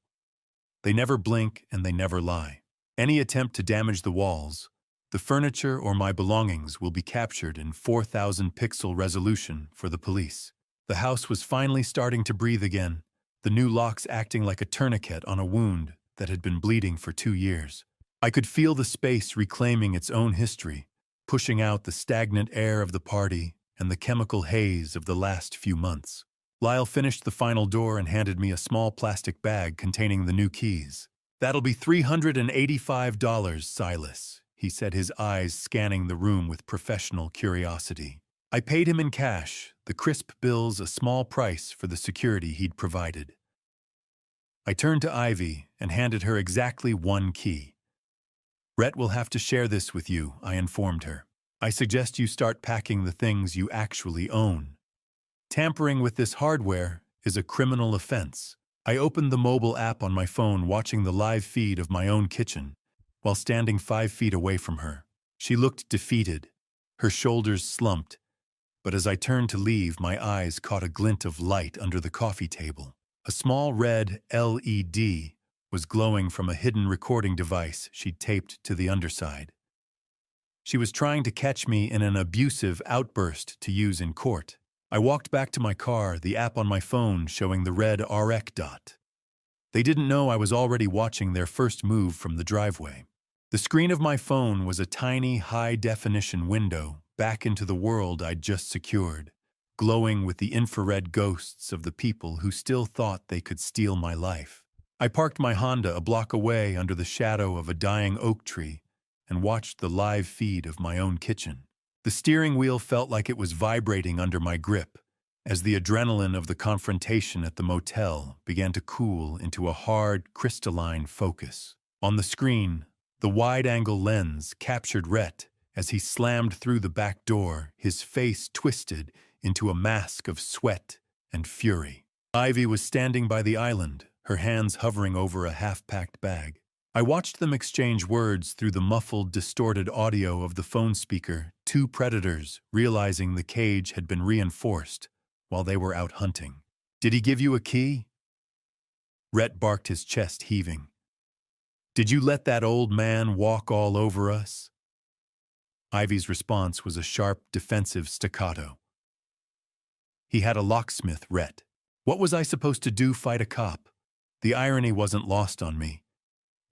They never blink and they never lie. Any attempt to damage the walls, the furniture, or my belongings will be captured in 4,000 pixel resolution for the police." The house was finally starting to breathe again, the new locks acting like a tourniquet on a wound that had been bleeding for 2 years. I could feel the space reclaiming its own history, pushing out the stagnant air of the party and the chemical haze of the last few months. Lyle finished the final door and handed me a small plastic bag containing the new keys. "That'll be $385, Silas," he said, his eyes scanning the room with professional curiosity. I paid him in cash, the crisp bills a small price for the security he'd provided. I turned to Ivy and handed her exactly one key. "Rhett will have to share this with you," I informed her. "I suggest you start packing the things you actually own. Tampering with this hardware is a criminal offense." I opened the mobile app on my phone, watching the live feed of my own kitchen, while standing 5 feet away from her. She looked defeated, her shoulders slumped, but as I turned to leave, my eyes caught a glint of light under the coffee table. A small red LED was glowing from a hidden recording device she'd taped to the underside. She was trying to catch me in an abusive outburst to use in court. I walked back to my car, the app on my phone showing the red RX dot. They didn't know I was already watching their first move from the driveway. The screen of my phone was a tiny, high-definition window back into the world I'd just secured, glowing with the infrared ghosts of the people who still thought they could steal my life. I parked my Honda a block away under the shadow of a dying oak tree and watched the live feed of my own kitchen. The steering wheel felt like it was vibrating under my grip as the adrenaline of the confrontation at the motel began to cool into a hard, crystalline focus. On the screen, the wide-angle lens captured Rhett as he slammed through the back door, his face twisted into a mask of sweat and fury. Ivy was standing by the island, her hands hovering over a half-packed bag. I watched them exchange words through the muffled, distorted audio of the phone speaker, two predators realizing the cage had been reinforced while they were out hunting. "Did he give you a key?" Rhett barked, his chest heaving. "Did you let that old man walk all over us?" Ivy's response was a sharp, defensive staccato. "He had a locksmith, Rhett. What was I supposed to do, fight a cop?" The irony wasn't lost on me.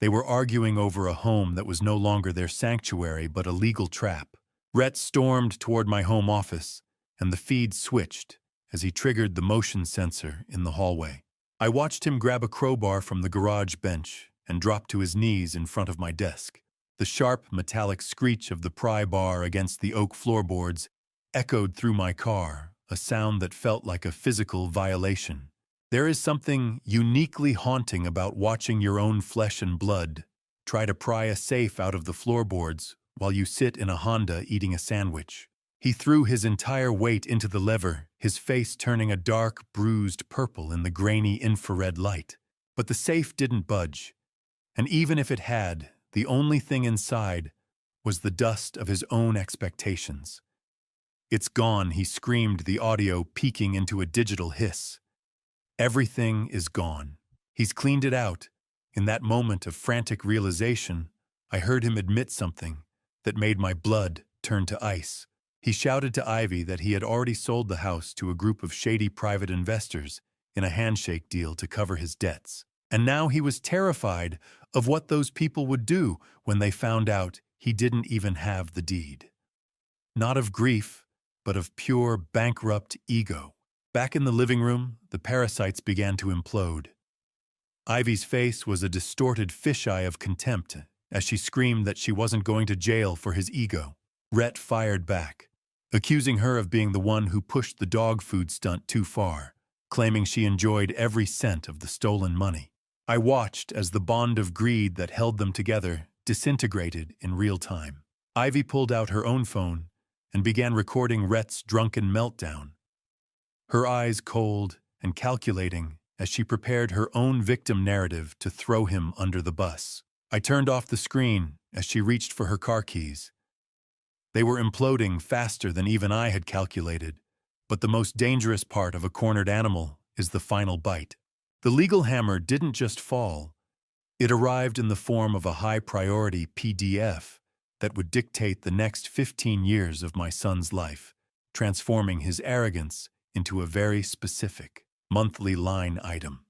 They were arguing over a home that was no longer their sanctuary but a legal trap. Rhett stormed toward my home office, and the feed switched as he triggered the motion sensor in the hallway. I watched him grab a crowbar from the garage bench and drop to his knees in front of my desk. The sharp, metallic screech of the pry bar against the oak floorboards echoed through my car, a sound that felt like a physical violation. There is something uniquely haunting about watching your own flesh and blood try to pry a safe out of the floorboards while you sit in a Honda eating a sandwich. He threw his entire weight into the lever, his face turning a dark, bruised purple in the grainy infrared light. But the safe didn't budge, and even if it had, the only thing inside was the dust of his own expectations. "It's gone," he screamed, the audio peaking into a digital hiss. "Everything is gone. He's cleaned it out." In that moment of frantic realization, I heard him admit something that made my blood turn to ice. He shouted to Ivy that he had already sold the house to a group of shady private investors in a handshake deal to cover his debts. And now he was terrified of what those people would do when they found out he didn't even have the deed. Not of grief, but of pure, bankrupt ego. Back in the living room, the parasites began to implode. Ivy's face was a distorted fisheye of contempt as she screamed that she wasn't going to jail for his ego. Rhett fired back, accusing her of being the one who pushed the dog food stunt too far, claiming she enjoyed every cent of the stolen money. I watched as the bond of greed that held them together disintegrated in real time. Ivy pulled out her own phone and began recording Rhett's drunken meltdown, her eyes cold and calculating as she prepared her own victim narrative to throw him under the bus. I turned off the screen as she reached for her car keys. They were imploding faster than even I had calculated, but the most dangerous part of a cornered animal is the final bite. The legal hammer didn't just fall. It arrived in the form of a high-priority PDF that would dictate the next 15 years of my son's life, transforming his arrogance into a very specific monthly line item.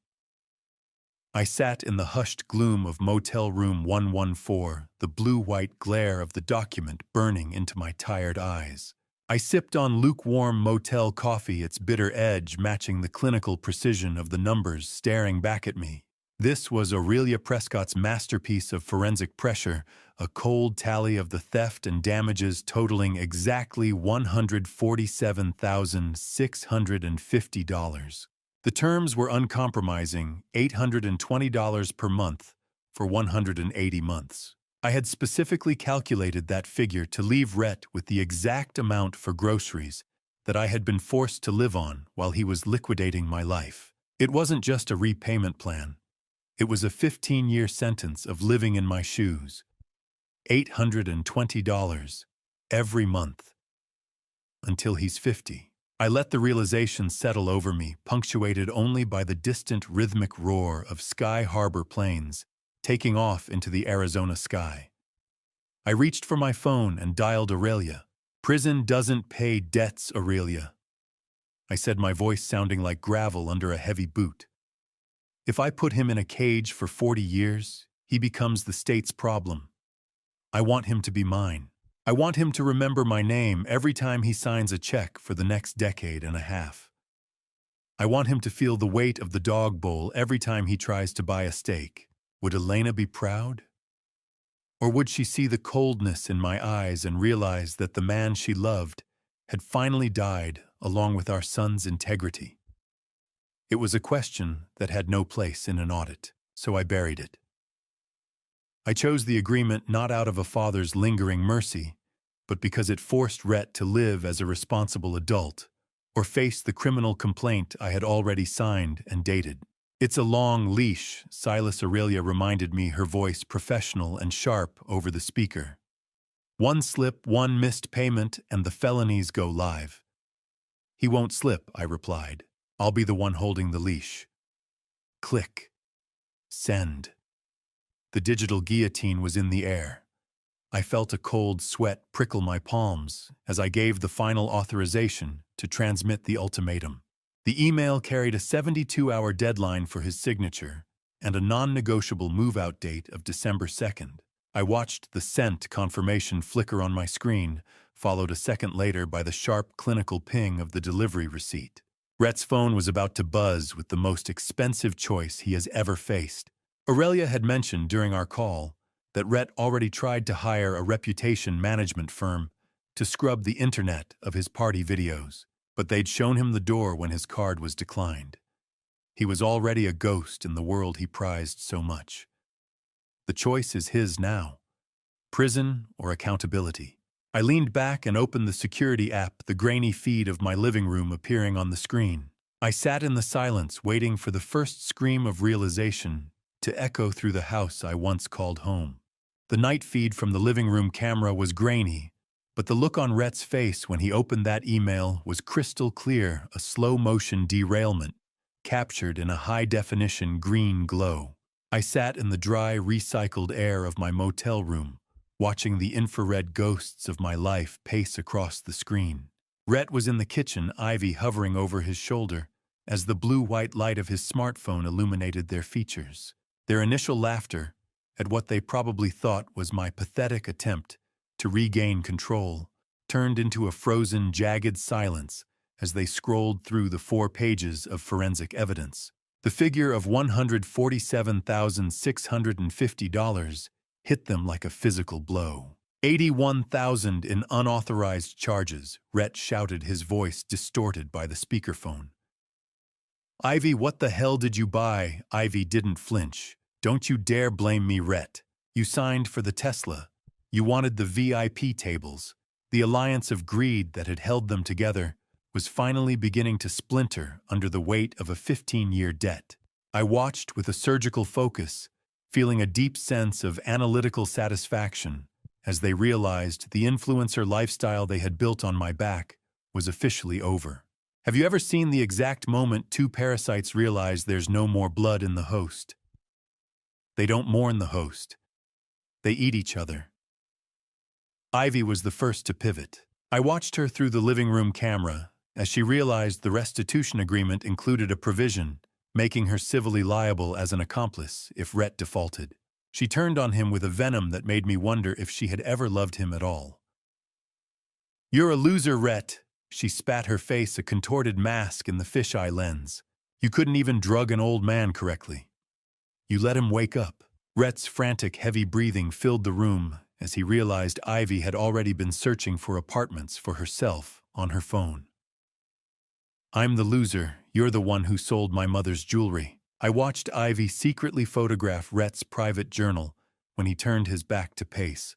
I sat in the hushed gloom of Motel Room 114, the blue-white glare of the document burning into my tired eyes. I sipped on lukewarm motel coffee, its bitter edge matching the clinical precision of the numbers staring back at me. This was Aurelia Prescott's masterpiece of forensic pressure, a cold tally of the theft and damages totaling exactly $147,650. The terms were uncompromising, $820 per month for 180 months. I had specifically calculated that figure to leave Rhett with the exact amount for groceries that I had been forced to live on while he was liquidating my life. It wasn't just a repayment plan. It was a 15-year sentence of living in my shoes. $820 every month until he's 50. I let the realization settle over me, punctuated only by the distant rhythmic roar of Sky Harbor planes taking off into the Arizona sky. I reached for my phone and dialed Aurelia. "Prison doesn't pay debts, Aurelia," I said, my voice sounding like gravel under a heavy boot. "If I put him in a cage for 40 years, he becomes the state's problem. I want him to be mine. I want him to remember my name every time he signs a check for the next decade and a half. I want him to feel the weight of the dog bowl every time he tries to buy a steak. Would Elena be proud? Or would she see the coldness in my eyes and realize that the man she loved had finally died along with our son's integrity?" It was a question that had no place in an audit, so I buried it. I chose the agreement not out of a father's lingering mercy, but because it forced Rhett to live as a responsible adult, or face the criminal complaint I had already signed and dated. "It's a long leash," Silas Aurelia reminded me, her voice professional and sharp over the speaker. "One slip, one missed payment, and the felonies go live." "He won't slip," I replied. "I'll be the one holding the leash." Click. Send. The digital guillotine was in the air. I felt a cold sweat prickle my palms as I gave the final authorization to transmit the ultimatum. The email carried a 72-hour deadline for his signature and a non-negotiable move-out date of December 2nd. I watched the sent confirmation flicker on my screen, followed a second later by the sharp clinical ping of the delivery receipt. Rhett's phone was about to buzz with the most expensive choice he has ever faced. Aurelia had mentioned during our call that Rhett already tried to hire a reputation management firm to scrub the internet of his party videos, but they'd shown him the door when his card was declined. He was already a ghost in the world he prized so much. The choice is his now: prison or accountability. I leaned back and opened the security app, the grainy feed of my living room appearing on the screen. I sat in the silence, waiting for the first scream of realization to echo through the house I once called home. The night feed from the living room camera was grainy, but the look on Rhett's face when he opened that email was crystal clear, a slow-motion derailment, captured in a high-definition green glow. I sat in the dry, recycled air of my motel room, watching the infrared ghosts of my life pace across the screen. Rhett was in the kitchen, Ivy hovering over his shoulder, as the blue-white light of his smartphone illuminated their features. Their initial laughter, at what they probably thought was my pathetic attempt to regain control, turned into a frozen, jagged silence as they scrolled through the 4 pages of forensic evidence. The figure of $147,650 hit them like a physical blow. $81,000 in unauthorized charges, Rhett shouted, his voice distorted by the speakerphone. "Ivy, what the hell did you buy?" Ivy didn't flinch. "Don't you dare blame me, Rhett. You signed for the Tesla. You wanted the VIP tables." The alliance of greed that had held them together was finally beginning to splinter under the weight of a 15-year debt. I watched with a surgical focus, feeling a deep sense of analytical satisfaction as they realized the influencer lifestyle they had built on my back was officially over. Have you ever seen the exact moment 2 parasites realize there's no more blood in the host? They don't mourn the host. They eat each other. Ivy was the first to pivot. I watched her through the living room camera as she realized the restitution agreement included a provision making her civilly liable as an accomplice if Rhett defaulted. She turned on him with a venom that made me wonder if she had ever loved him at all. "You're a loser, Rhett." She spat her face a contorted mask in the fisheye lens. "You couldn't even drug an old man correctly. You let him wake up." Rhett's frantic, heavy breathing filled the room as he realized Ivy had already been searching for apartments for herself on her phone. "I'm the loser. You're the one who sold my mother's jewelry." I watched Ivy secretly photograph Rhett's private journal when he turned his back to Pace.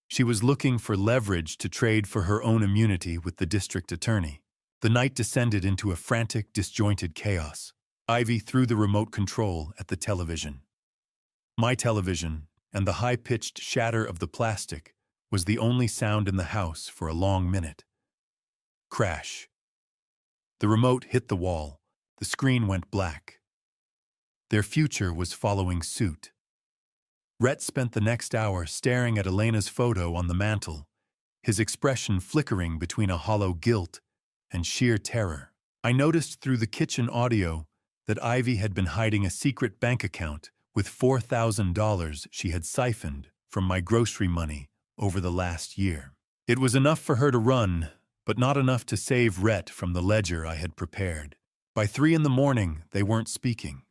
She was looking for leverage to trade for her own immunity with the district attorney. The night descended into a frantic, disjointed chaos. Ivy threw the remote control at the television. My television, and the high-pitched shatter of the plastic, was the only sound in the house for a long minute. Crash. The remote hit the wall. The screen went black. Their future was following suit. Rhett spent the next hour staring at Elena's photo on the mantel, his expression flickering between a hollow guilt and sheer terror. I noticed through the kitchen audio that Ivy had been hiding a secret bank account with $4,000 she had siphoned from my grocery money over the last year. It was enough for her to run, but not enough to save Rhett from the ledger I had prepared. By 3 a.m, they weren't speaking.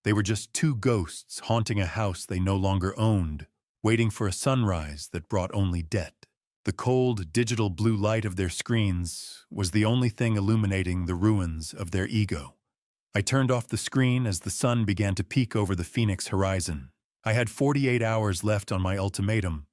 They were just two ghosts haunting a house they no longer owned, waiting for a sunrise that brought only debt. The cold, digital blue light of their screens was the only thing illuminating the ruins of their ego. I turned off the screen as the sun began to peek over the Phoenix horizon. I had 48 hours left on my ultimatum,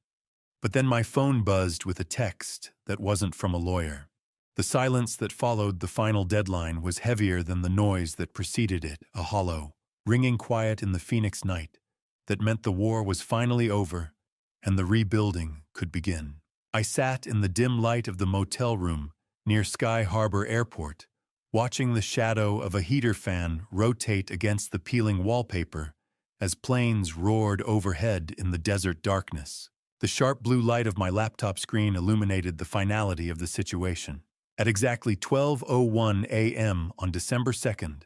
but then my phone buzzed with a text that wasn't from a lawyer. The silence that followed the final deadline was heavier than the noise that preceded it, a hollow, ringing quiet in the Phoenix night that meant the war was finally over and the rebuilding could begin. I sat in the dim light of the motel room near Sky Harbor Airport, watching the shadow of a heater fan rotate against the peeling wallpaper as planes roared overhead in the desert darkness. The sharp blue light of my laptop screen illuminated the finality of the situation. At exactly 12:01 a.m. on December 2nd,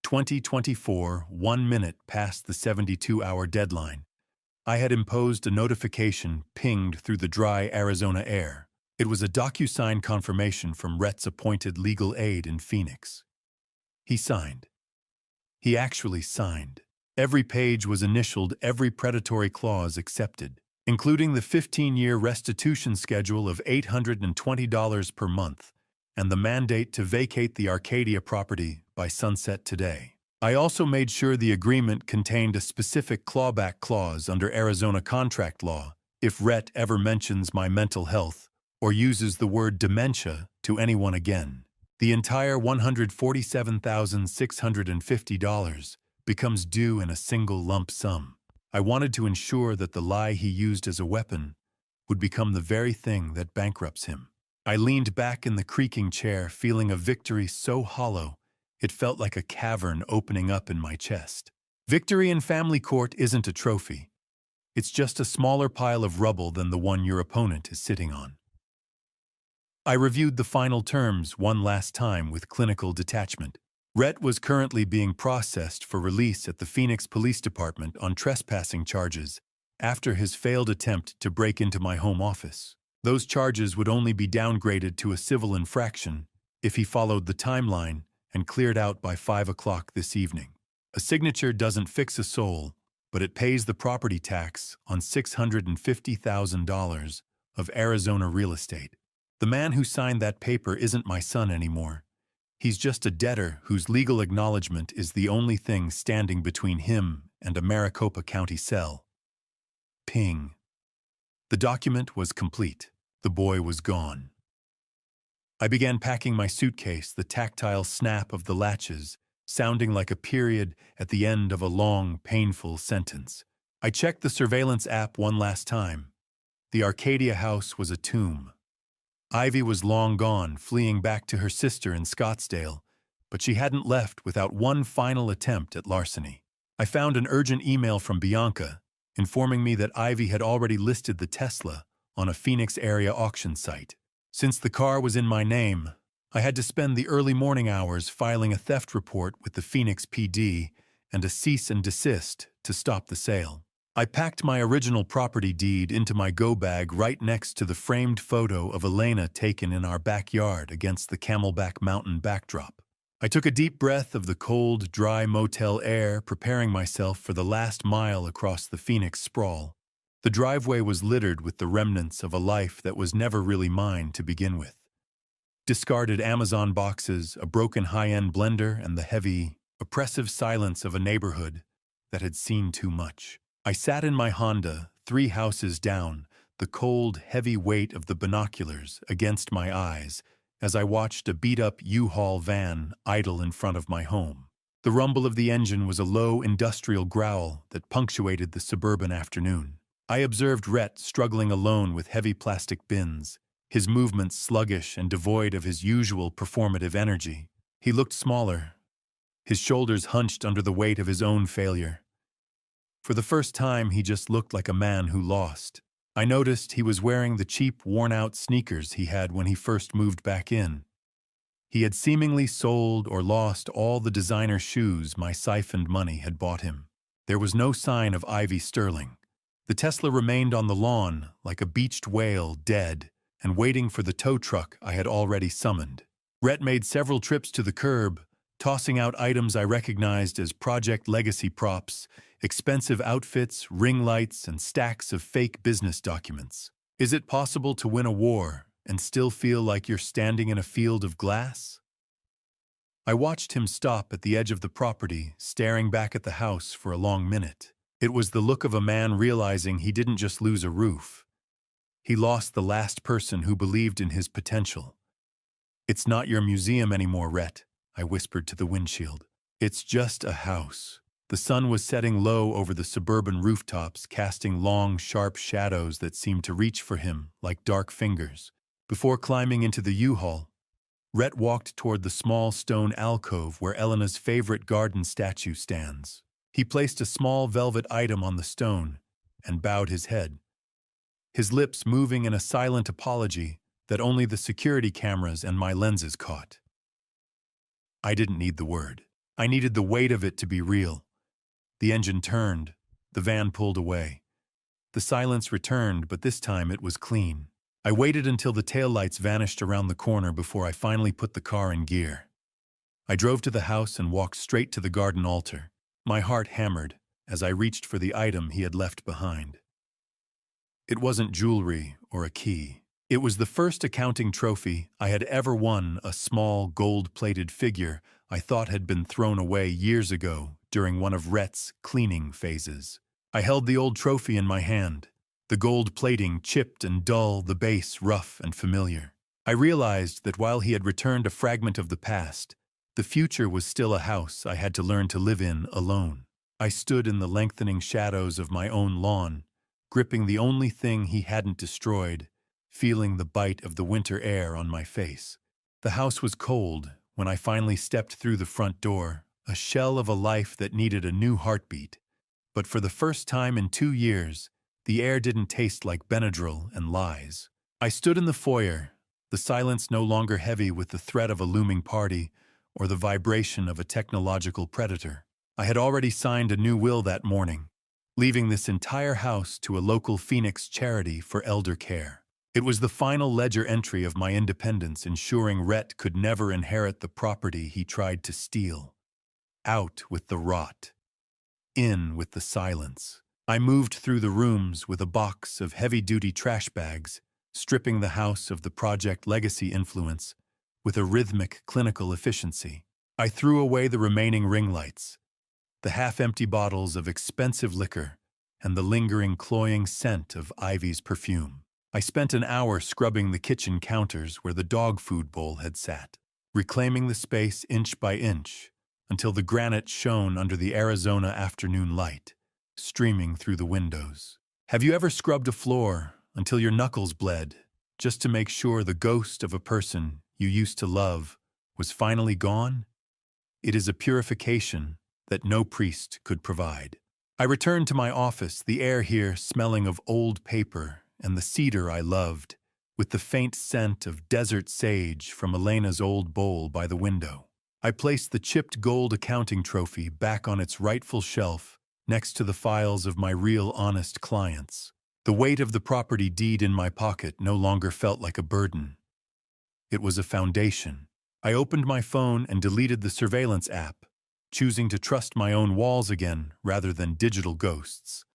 2024, 1 minute past the 72-hour deadline, I had imposed a notification pinged through the dry Arizona air. It was a DocuSign confirmation from Rhett's appointed legal aid in Phoenix. He signed. He actually signed. Every page was initialed, every predatory clause accepted, including the 15-year restitution schedule of $820 per month and the mandate to vacate the Arcadia property by sunset today. I also made sure the agreement contained a specific clawback clause under Arizona contract law if Rhett ever mentions my mental health or uses the word dementia to anyone again. The entire $147,650 becomes due in a single lump sum. I wanted to ensure that the lie he used as a weapon would become the very thing that bankrupts him. I leaned back in the creaking chair, feeling a victory so hollow it felt like a cavern opening up in my chest. Victory in family court isn't a trophy. It's just a smaller pile of rubble than the one your opponent is sitting on. I reviewed the final terms one last time with clinical detachment. Rhett was currently being processed for release at the Phoenix Police Department on trespassing charges after his failed attempt to break into my home office. Those charges would only be downgraded to a civil infraction if he followed the timeline and cleared out by 5 o'clock this evening. A signature doesn't fix a soul, but it pays the property tax on $650,000 of Arizona real estate. The man who signed that paper isn't my son anymore. He's just a debtor whose legal acknowledgement is the only thing standing between him and a Maricopa County cell. Ping. The document was complete. The boy was gone. I began packing my suitcase, the tactile snap of the latches sounding like a period at the end of a long, painful sentence. I checked the surveillance app one last time. The Arcadia house was a tomb. Ivy was long gone, fleeing back to her sister in Scottsdale, but she hadn't left without one final attempt at larceny. I found an urgent email from Bianca informing me that Ivy had already listed the Tesla on a Phoenix area auction site. Since the car was in my name, I had to spend the early morning hours filing a theft report with the Phoenix PD and a cease and desist to stop the sale. I packed my original property deed into my go bag right next to the framed photo of Elena taken in our backyard against the Camelback Mountain backdrop. I took a deep breath of the cold, dry motel air, preparing myself for the last mile across the Phoenix sprawl. The driveway was littered with the remnants of a life that was never really mine to begin with. Discarded Amazon boxes, a broken high-end blender, and the heavy, oppressive silence of a neighborhood that had seen too much. I sat in my Honda, 3 houses down, the cold, heavy weight of the binoculars against my eyes as I watched a beat-up U-Haul van idle in front of my home. The rumble of the engine was a low industrial growl that punctuated the suburban afternoon. I observed Rhett struggling alone with heavy plastic bins, his movements sluggish and devoid of his usual performative energy. He looked smaller, his shoulders hunched under the weight of his own failure. For the first time, he just looked like a man who lost. I noticed he was wearing the cheap, worn-out sneakers he had when he first moved back in. He had seemingly sold or lost all the designer shoes my siphoned money had bought him. There was no sign of Ivy Sterling. The Tesla remained on the lawn like a beached whale, dead, and waiting for the tow truck I had already summoned. Rhett made several trips to the curb, tossing out items I recognized as Project Legacy props, expensive outfits, ring lights, and stacks of fake business documents. Is it possible to win a war and still feel like you're standing in a field of glass? I watched him stop at the edge of the property, staring back at the house for a long minute. It was the look of a man realizing he didn't just lose a roof. He lost the last person who believed in his potential. "It's not your museum anymore, Rhett," I whispered to the windshield. "It's just a house." The sun was setting low over the suburban rooftops, casting long, sharp shadows that seemed to reach for him like dark fingers. Before climbing into the U-Haul, Rhett walked toward the small stone alcove where Elena's favorite garden statue stands. He placed a small velvet item on the stone and bowed his head, his lips moving in a silent apology that only the security cameras and my lenses caught. I didn't need the word. I needed the weight of it to be real. The engine turned. The van pulled away. The silence returned, but this time it was clean. I waited until the taillights vanished around the corner before I finally put the car in gear. I drove to the house and walked straight to the garden altar. My heart hammered as I reached for the item he had left behind. It wasn't jewelry or a key. It was the first accounting trophy I had ever won, a small gold-plated figure I thought had been thrown away years ago during one of Rhett's cleaning phases. I held the old trophy in my hand, the gold plating chipped and dull, the base rough and familiar. I realized that while he had returned a fragment of the past, the future was still a house I had to learn to live in alone. I stood in the lengthening shadows of my own lawn, gripping the only thing he hadn't destroyed, feeling the bite of the winter air on my face. The house was cold when I finally stepped through the front door, a shell of a life that needed a new heartbeat. But for the first time in 2 years, the air didn't taste like Benadryl and lies. I stood in the foyer, the silence no longer heavy with the threat of a looming party or the vibration of a technological predator. I had already signed a new will that morning, leaving this entire house to a local Phoenix charity for elder care. It was the final ledger entry of my independence, ensuring Rhett could never inherit the property he tried to steal. Out with the rot. In with the silence. I moved through the rooms with a box of heavy-duty trash bags, stripping the house of the Project Legacy influence with a rhythmic, clinical efficiency. I threw away the remaining ring lights, the half-empty bottles of expensive liquor, and the lingering, cloying scent of Ivy's perfume. I spent an hour scrubbing the kitchen counters where the dog food bowl had sat, reclaiming the space inch by inch until the granite shone under the Arizona afternoon light, streaming through the windows. Have you ever scrubbed a floor until your knuckles bled, just to make sure the ghost of a person you used to love was finally gone? It is a purification that no priest could provide. I returned to my office, the air here smelling of old paper and the cedar I loved, with the faint scent of desert sage from Elena's old bowl by the window. I placed the chipped gold accounting trophy back on its rightful shelf next to the files of my real honest clients. The weight of the property deed in my pocket no longer felt like a burden. It was a foundation. I opened my phone and deleted the surveillance app, choosing to trust my own walls again rather than digital ghosts.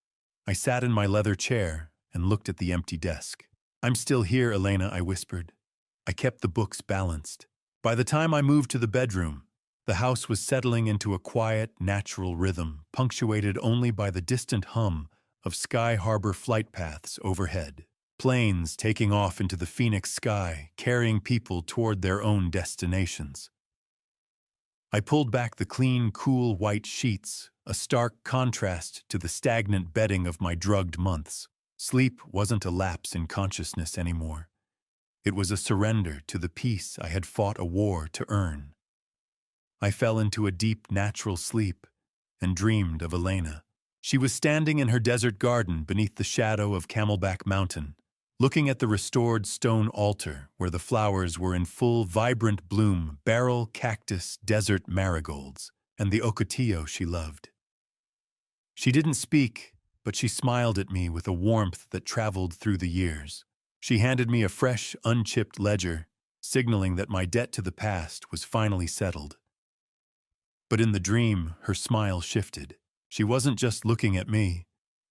I sat in my leather chair and looked at the empty desk. "I'm still here, Elena," I whispered. I kept the books balanced. By the time I moved to the bedroom, the house was settling into a quiet, natural rhythm, punctuated only by the distant hum of Sky Harbor flight paths overhead. Planes taking off into the Phoenix sky, carrying people toward their own destinations. I pulled back the clean, cool white sheets, a stark contrast to the stagnant bedding of my drugged months. Sleep wasn't a lapse in consciousness anymore. It was a surrender to the peace I had fought a war to earn. I fell into a deep, natural sleep and dreamed of Elena. She was standing in her desert garden beneath the shadow of Camelback Mountain, looking at the restored stone altar where the flowers were in full, vibrant bloom, beryl, cactus, desert marigolds, and the ocotillo she loved. She didn't speak, but she smiled at me with a warmth that traveled through the years. She handed me a fresh, unchipped ledger, signaling that my debt to the past was finally settled. But in the dream, her smile shifted. She wasn't just looking at me.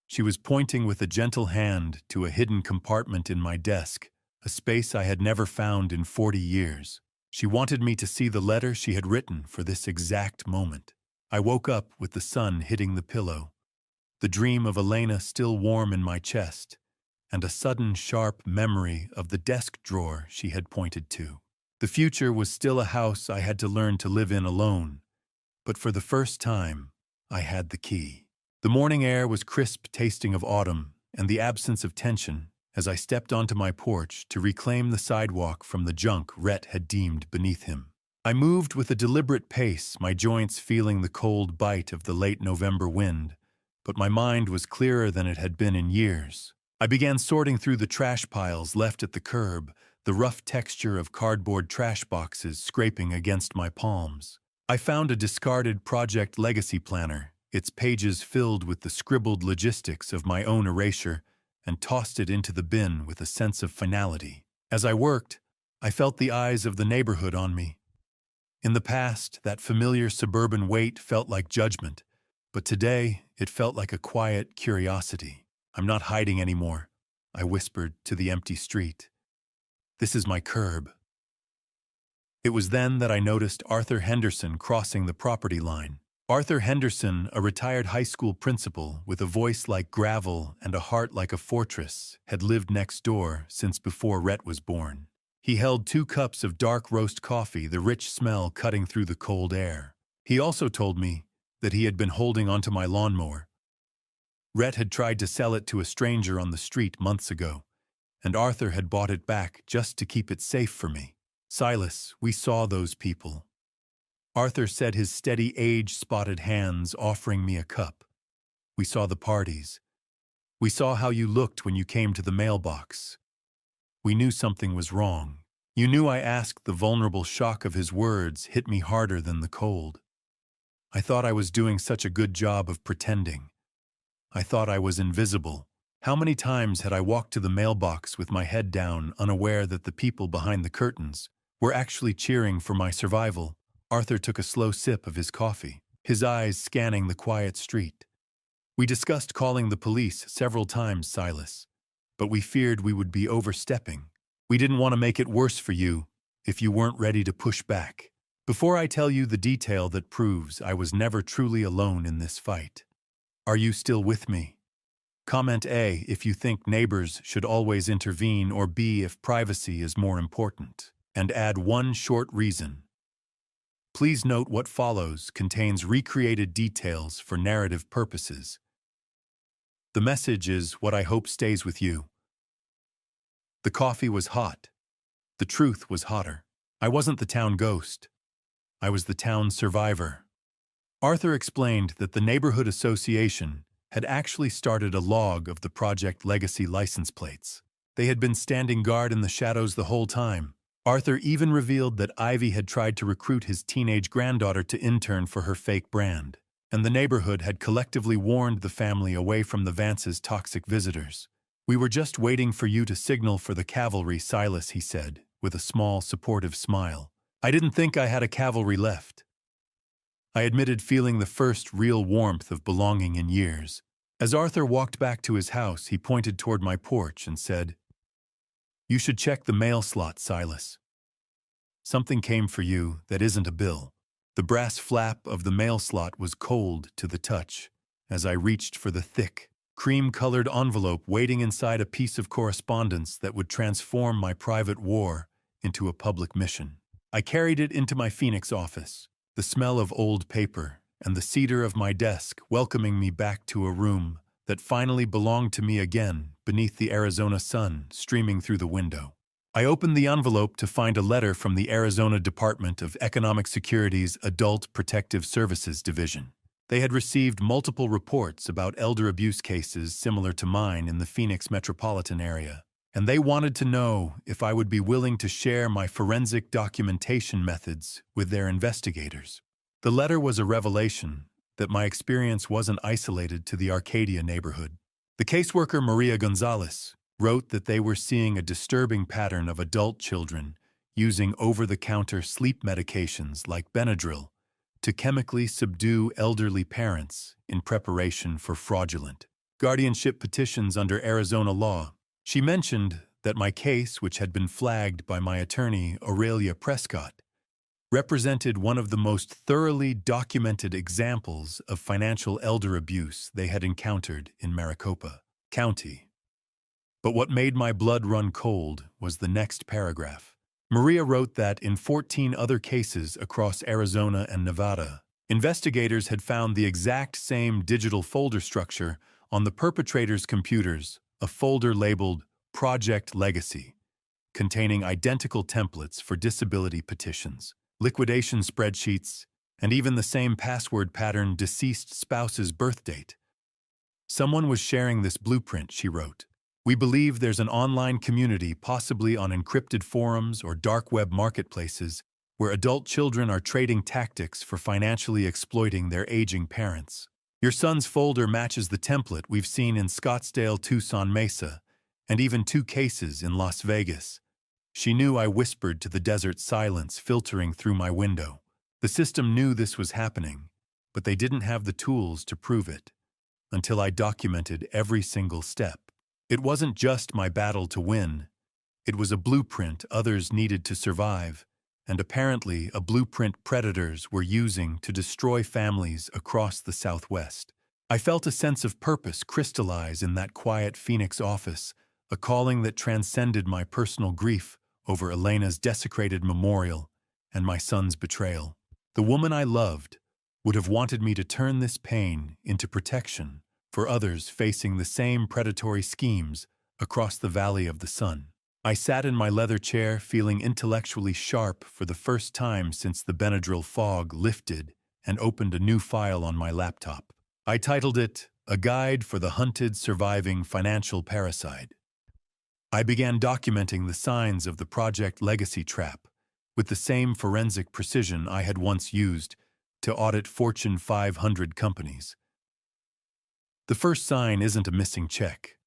She was pointing with a gentle hand to a hidden compartment in my desk, a space I had never found in 40 years. She wanted me to see the letter she had written for this exact moment. I woke up with the sun hitting the pillow, the dream of Elena still warm in my chest, and a sudden sharp memory of the desk drawer she had pointed to. The future was still a house I had to learn to live in alone, but for the first time, I had the key. The morning air was crisp, tasting of autumn and the absence of tension as I stepped onto my porch to reclaim the sidewalk from the junk Rhett had deemed beneath him. I moved with a deliberate pace, my joints feeling the cold bite of the late November wind, but my mind was clearer than it had been in years. I began sorting through the trash piles left at the curb, the rough texture of cardboard trash boxes scraping against my palms. I found a discarded project legacy planner, its pages filled with the scribbled logistics of my own erasure, and tossed it into the bin with a sense of finality. As I worked, I felt the eyes of the neighborhood on me. In the past, that familiar suburban weight felt like judgment, but today it felt like a quiet curiosity. "I'm not hiding anymore," I whispered to the empty street. "This is my curb." It was then that I noticed Arthur Henderson crossing the property line. Arthur Henderson, a retired high school principal with a voice like gravel and a heart like a fortress, had lived next door since before Rhett was born. He held 2 cups of dark roast coffee, the rich smell cutting through the cold air. He also told me that he had been holding onto my lawnmower. Rhett had tried to sell it to a stranger on the street months ago, and Arthur had bought it back just to keep it safe for me. "Silas, we saw those people." Arthur said, his steady, age-spotted hands offering me a cup. "We saw the parties. We saw how you looked when you came to the mailbox. We knew something was wrong. You knew I asked." The vulnerable shock of his words hit me harder than the cold. I thought I was doing such a good job of pretending. I thought I was invisible. How many times had I walked to the mailbox with my head down, unaware that the people behind the curtains were actually cheering for my survival? Arthur took a slow sip of his coffee, his eyes scanning the quiet street. "We discussed calling the police several times, Silas, but we feared we would be overstepping. We didn't want to make it worse for you if you weren't ready to push back. Before I tell you the detail that proves I was never truly alone in this fight, are you still with me? Comment A if you think neighbors should always intervene, or B if privacy is more important, and add one short reason. Please note what follows contains recreated details for narrative purposes. The message is what I hope stays with you." The coffee was hot. The truth was hotter. I wasn't the town ghost. I was the town survivor. Arthur explained that the neighborhood association had actually started a log of the project legacy license plates. They had been standing guard in the shadows the whole time. Arthur even revealed that Ivy had tried to recruit his teenage granddaughter to intern for her fake brand, and the neighborhood had collectively warned the family away from the Vance's toxic visitors. "We were just waiting for you to signal for the cavalry, Silas," he said, with a small, supportive smile. "I didn't think I had a cavalry left." I admitted feeling the first real warmth of belonging in years. As Arthur walked back to his house, he pointed toward my porch and said, "You should check the mail slot, Silas. Something came for you that isn't a bill." The brass flap of the mail slot was cold to the touch as I reached for the thick, cream-colored envelope waiting inside a piece of correspondence that would transform my private war into a public mission. I carried it into my Phoenix office, the smell of old paper and the cedar of my desk welcoming me back to a room that finally belonged to me again beneath the Arizona sun streaming through the window. I opened the envelope to find a letter from the Arizona Department of Economic Security's Adult Protective Services Division. They had received multiple reports about elder abuse cases similar to mine in the Phoenix metropolitan area, and they wanted to know if I would be willing to share my forensic documentation methods with their investigators. The letter was a revelation that my experience wasn't isolated to the Arcadia neighborhood. The caseworker Maria Gonzalez wrote that they were seeing a disturbing pattern of adult children using over-the-counter sleep medications like Benadryl to chemically subdue elderly parents in preparation for fraudulent guardianship petitions under Arizona law. She mentioned that my case, which had been flagged by my attorney Aurelia Prescott, represented one of the most thoroughly documented examples of financial elder abuse they had encountered in Maricopa County. But what made my blood run cold was the next paragraph. Maria wrote that in 14 other cases across Arizona and Nevada, investigators had found the exact same digital folder structure on the perpetrator's computers, a folder labeled Project Legacy, containing identical templates for disability petitions, liquidation spreadsheets, and even the same password pattern deceased spouse's birth date. "Someone was sharing this blueprint," she wrote. "We believe there's an online community, possibly on encrypted forums or dark web marketplaces, where adult children are trading tactics for financially exploiting their aging parents. Your son's folder matches the template we've seen in Scottsdale, Tucson Mesa, and even 2 cases in Las Vegas." She knew I whispered to the desert silence filtering through my window. The system knew this was happening, but they didn't have the tools to prove it, until I documented every single step. It wasn't just my battle to win. It was a blueprint others needed to survive, and apparently a blueprint predators were using to destroy families across the Southwest. I felt a sense of purpose crystallize in that quiet Phoenix office, a calling that transcended my personal grief over Elena's desecrated memorial and my son's betrayal. The woman I loved would have wanted me to turn this pain into protection for others facing the same predatory schemes across the Valley of the Sun. I sat in my leather chair feeling intellectually sharp for the first time since the Benadryl fog lifted and opened a new file on my laptop. I titled it, "A Guide for the Hunted Surviving Financial Parasite." I began documenting the signs of the Project Legacy trap with the same forensic precision I had once used to audit Fortune 500 companies. The first sign isn't a missing check.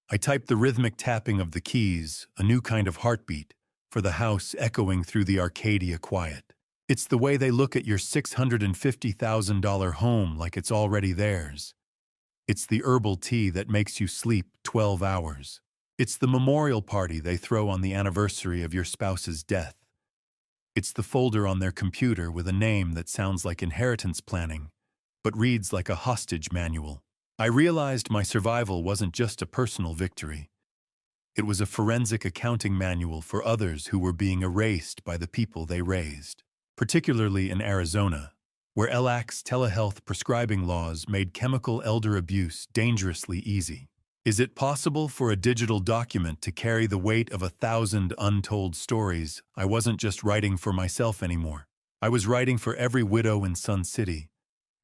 I typed the rhythmic tapping of the keys, a new kind of heartbeat, for the house echoing through the Arcadia quiet. It's the way they look at your $650,000 home like it's already theirs. It's the herbal tea that makes you sleep 12 hours. It's the memorial party they throw on the anniversary of your spouse's death. It's the folder on their computer with a name that sounds like inheritance planning, but reads like a hostage manual. I realized my survival wasn't just a personal victory. It was a forensic accounting manual for others who were being erased by the people they raised, particularly in Arizona, where LAC's telehealth prescribing laws made chemical elder abuse dangerously easy. Is it possible for a digital document to carry the weight of 1,000 untold stories? I wasn't just writing for myself anymore. I was writing for every widow in Sun City,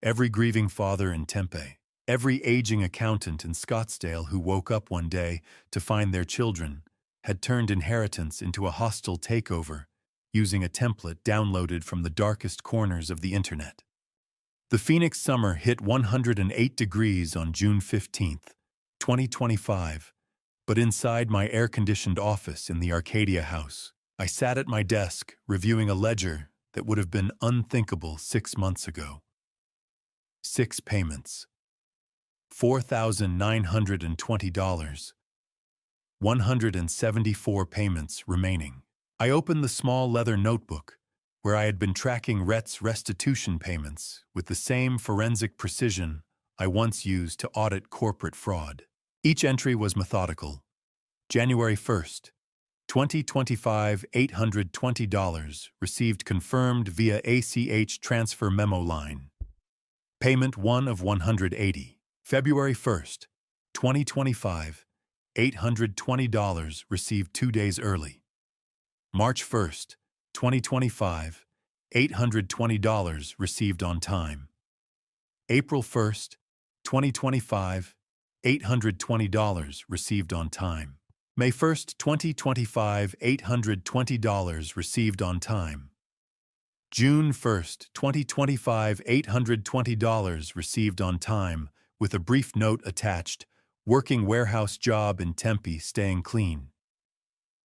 every grieving father in Tempe, every aging accountant in Scottsdale who woke up one day to find their children had turned inheritance into a hostile takeover using a template downloaded from the darkest corners of the internet. The Phoenix summer hit 108 degrees on June 15th, 2025, but inside my air-conditioned office in the Arcadia house, I sat at my desk reviewing a ledger that would have been unthinkable 6 months ago. 6 payments. $4,920. 174 payments remaining. I opened the small leather notebook where I had been tracking Rhett's restitution payments with the same forensic precision I once used to audit corporate fraud. Each entry was methodical. January 1st, 2025, $820 received confirmed via ACH transfer memo line. Payment 1 of $180. February 1st, 2025, $820 received 2 days early. March 1st, 2025, $820 received on time. April 1st, 2025, $820 received on time. May 1st, 2025, $820 received on time. June 1st, 2025, $820 received on time, with a brief note attached, working warehouse job in Tempe, staying clean.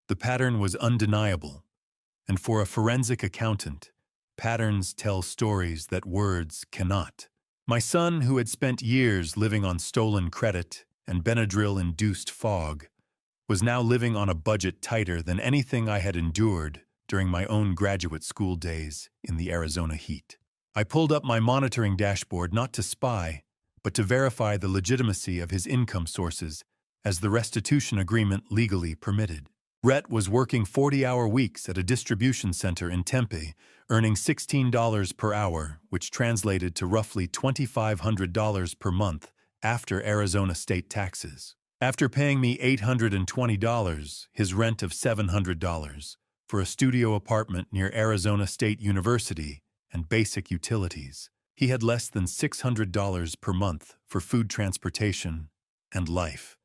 The pattern was undeniable, and for a forensic accountant, patterns tell stories that words cannot. My son, who had spent years living on stolen credit and Benadryl-induced fog, was now living on a budget tighter than anything I had endured during my own graduate school days in the Arizona heat. I pulled up my monitoring dashboard not to spy, but to verify the legitimacy of his income sources as the restitution agreement legally permitted. Rhett was working 40-hour weeks at a distribution center in Tempe, earning $16 per hour, which translated to roughly $2,500 per month after Arizona state taxes. After paying me $820, his rent of $700, for a studio apartment near Arizona State University and basic utilities, he had less than $600 per month for food, transportation, and life.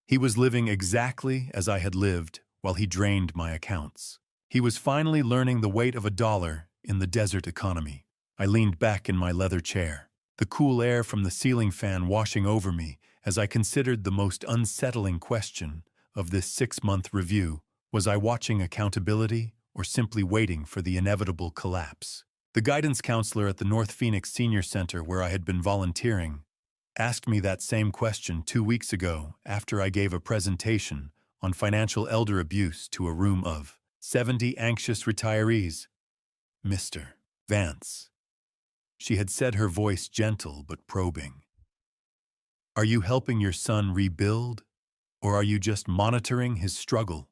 He was living exactly as I had lived while he drained my accounts. He was finally learning the weight of a dollar in the desert economy. I leaned back in my leather chair, the cool air from the ceiling fan washing over me as I considered the most unsettling question of this 6-month review. Was I watching accountability or simply waiting for the inevitable collapse? The guidance counselor at the North Phoenix Senior Center, where I had been volunteering, asked me that same question 2 weeks ago after I gave a presentation on financial elder abuse to a room of 70 anxious retirees. Mr. Vance. She had said, her voice gentle but probing. Are you helping your son rebuild, or are you just monitoring his struggle?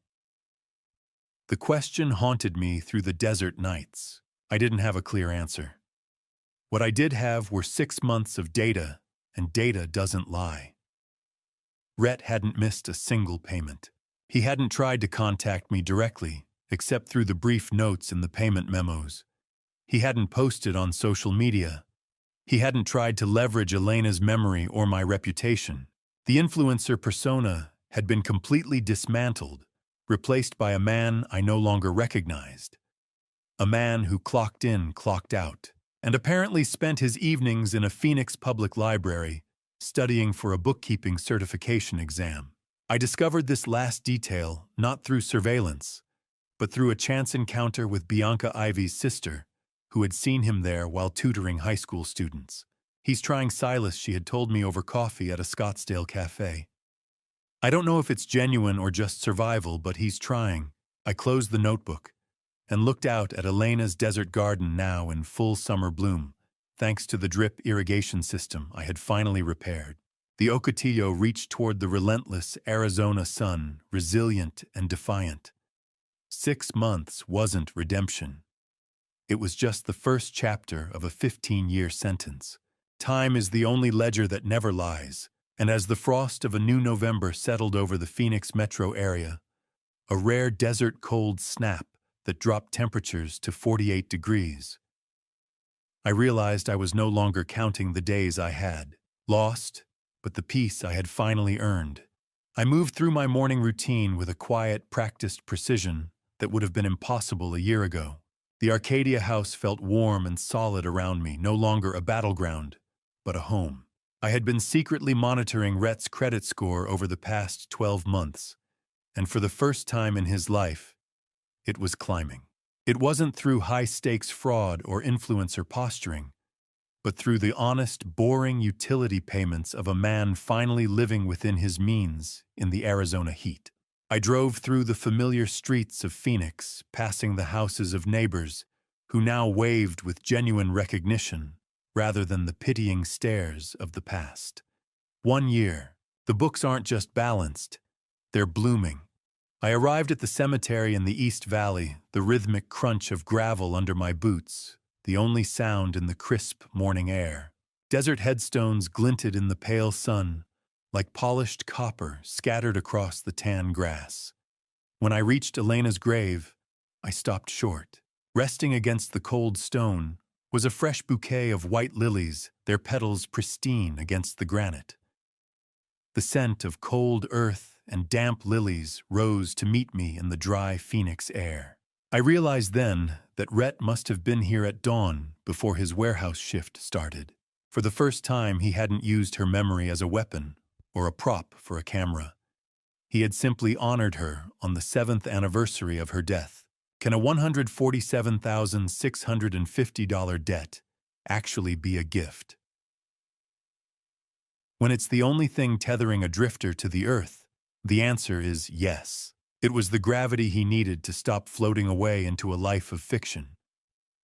The question haunted me through the desert nights. I didn't have a clear answer. What I did have were 6 months of data, and data doesn't lie. Rhett hadn't missed a single payment. He hadn't tried to contact me directly, except through the brief notes in the payment memos. He hadn't posted on social media. He hadn't tried to leverage Elena's memory or my reputation. The influencer persona had been completely dismantled, replaced by a man I no longer recognized. A man who clocked in, clocked out, and apparently spent his evenings in a Phoenix public library, studying for a bookkeeping certification exam. I discovered this last detail not through surveillance, but through a chance encounter with Bianca Ivy's sister, who had seen him there while tutoring high school students. He's trying Silas, she had told me over coffee at a Scottsdale cafe. I don't know if it's genuine or just survival, but he's trying. I closed the notebook and looked out at Elena's desert garden, now in full summer bloom, thanks to the drip irrigation system I had finally repaired. The Ocotillo reached toward the relentless Arizona sun, resilient and defiant. 6 months wasn't redemption. It was just the first chapter of a 15-year sentence. Time is the only ledger that never lies, and as the frost of a new November settled over the Phoenix metro area, a rare desert cold snap that dropped temperatures to 48 degrees, I realized I was no longer counting the days I had lost, but the peace I had finally earned. I moved through my morning routine with a quiet, practiced precision that would have been impossible a year ago. The Arcadia house felt warm and solid around me, no longer a battleground, but a home. I had been secretly monitoring Rhett's credit score over the past 12 months, and for the first time in his life, it was climbing. It wasn't through high-stakes fraud or influencer posturing, but through the honest, boring utility payments of a man finally living within his means in the Arizona heat. I drove through the familiar streets of Phoenix, passing the houses of neighbors who now waved with genuine recognition rather than the pitying stares of the past. 1 year. The books aren't just balanced, they're blooming. I arrived at the cemetery in the East Valley, the rhythmic crunch of gravel under my boots, the only sound in the crisp morning air. Desert headstones glinted in the pale sun, like polished copper scattered across the tan grass. When I reached Elena's grave, I stopped short. Resting against the cold stone was a fresh bouquet of white lilies, their petals pristine against the granite. The scent of cold earth and damp lilies rose to meet me in the dry Phoenix air. I realized then that Rhett must have been here at dawn before his warehouse shift started. For the first time, he hadn't used her memory as a weapon or a prop for a camera. He had simply honored her on the 7th anniversary of her death. Can a $147,650 debt actually be a gift? When it's the only thing tethering a drifter to the earth, the answer is yes. It was the gravity he needed to stop floating away into a life of fiction.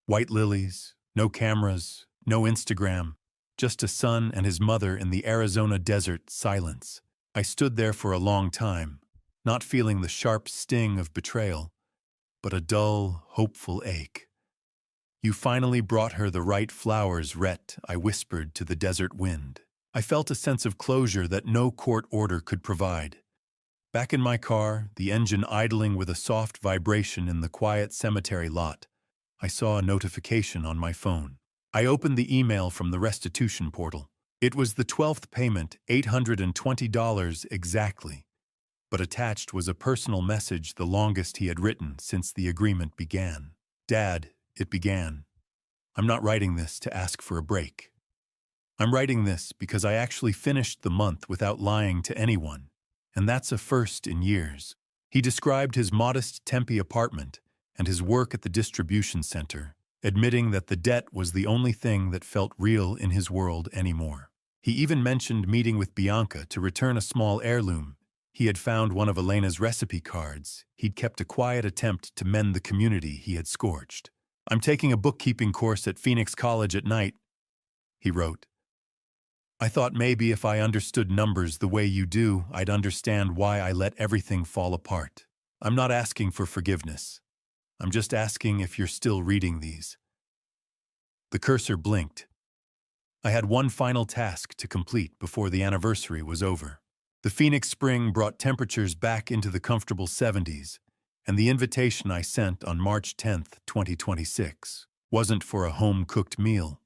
White lilies, no cameras, no Instagram, just a son and his mother in the Arizona desert silence. I stood there for a long time, not feeling the sharp sting of betrayal, but a dull, hopeful ache. "You finally brought her the right flowers, Rhett," I whispered to the desert wind. I felt a sense of closure that no court order could provide. Back in my car, the engine idling with a soft vibration in the quiet cemetery lot, I saw a notification on my phone. I opened the email from the restitution portal. It was the 12th payment, $820 exactly, but attached was a personal message, the longest he had written since the agreement began. "Dad," it began, "I'm not writing this to ask for a break. I'm writing this because I actually finished the month without lying to anyone, and that's a first in years." He described his modest Tempe apartment and his work at the distribution center, admitting that the debt was the only thing that felt real in his world anymore. He even mentioned meeting with Bianca to return a small heirloom. He had found one of Elena's recipe cards. He'd kept a quiet attempt to mend the community he had scorched. "I'm taking a bookkeeping course at Phoenix College at night," he wrote. "I thought maybe if I understood numbers the way you do, I'd understand why I let everything fall apart. I'm not asking for forgiveness. I'm just asking if you're still reading these." The cursor blinked. I had one final task to complete before the anniversary was over. The Phoenix spring brought temperatures back into the comfortable 70s, and the invitation I sent on March 10th, 2026, wasn't for a home-cooked meal.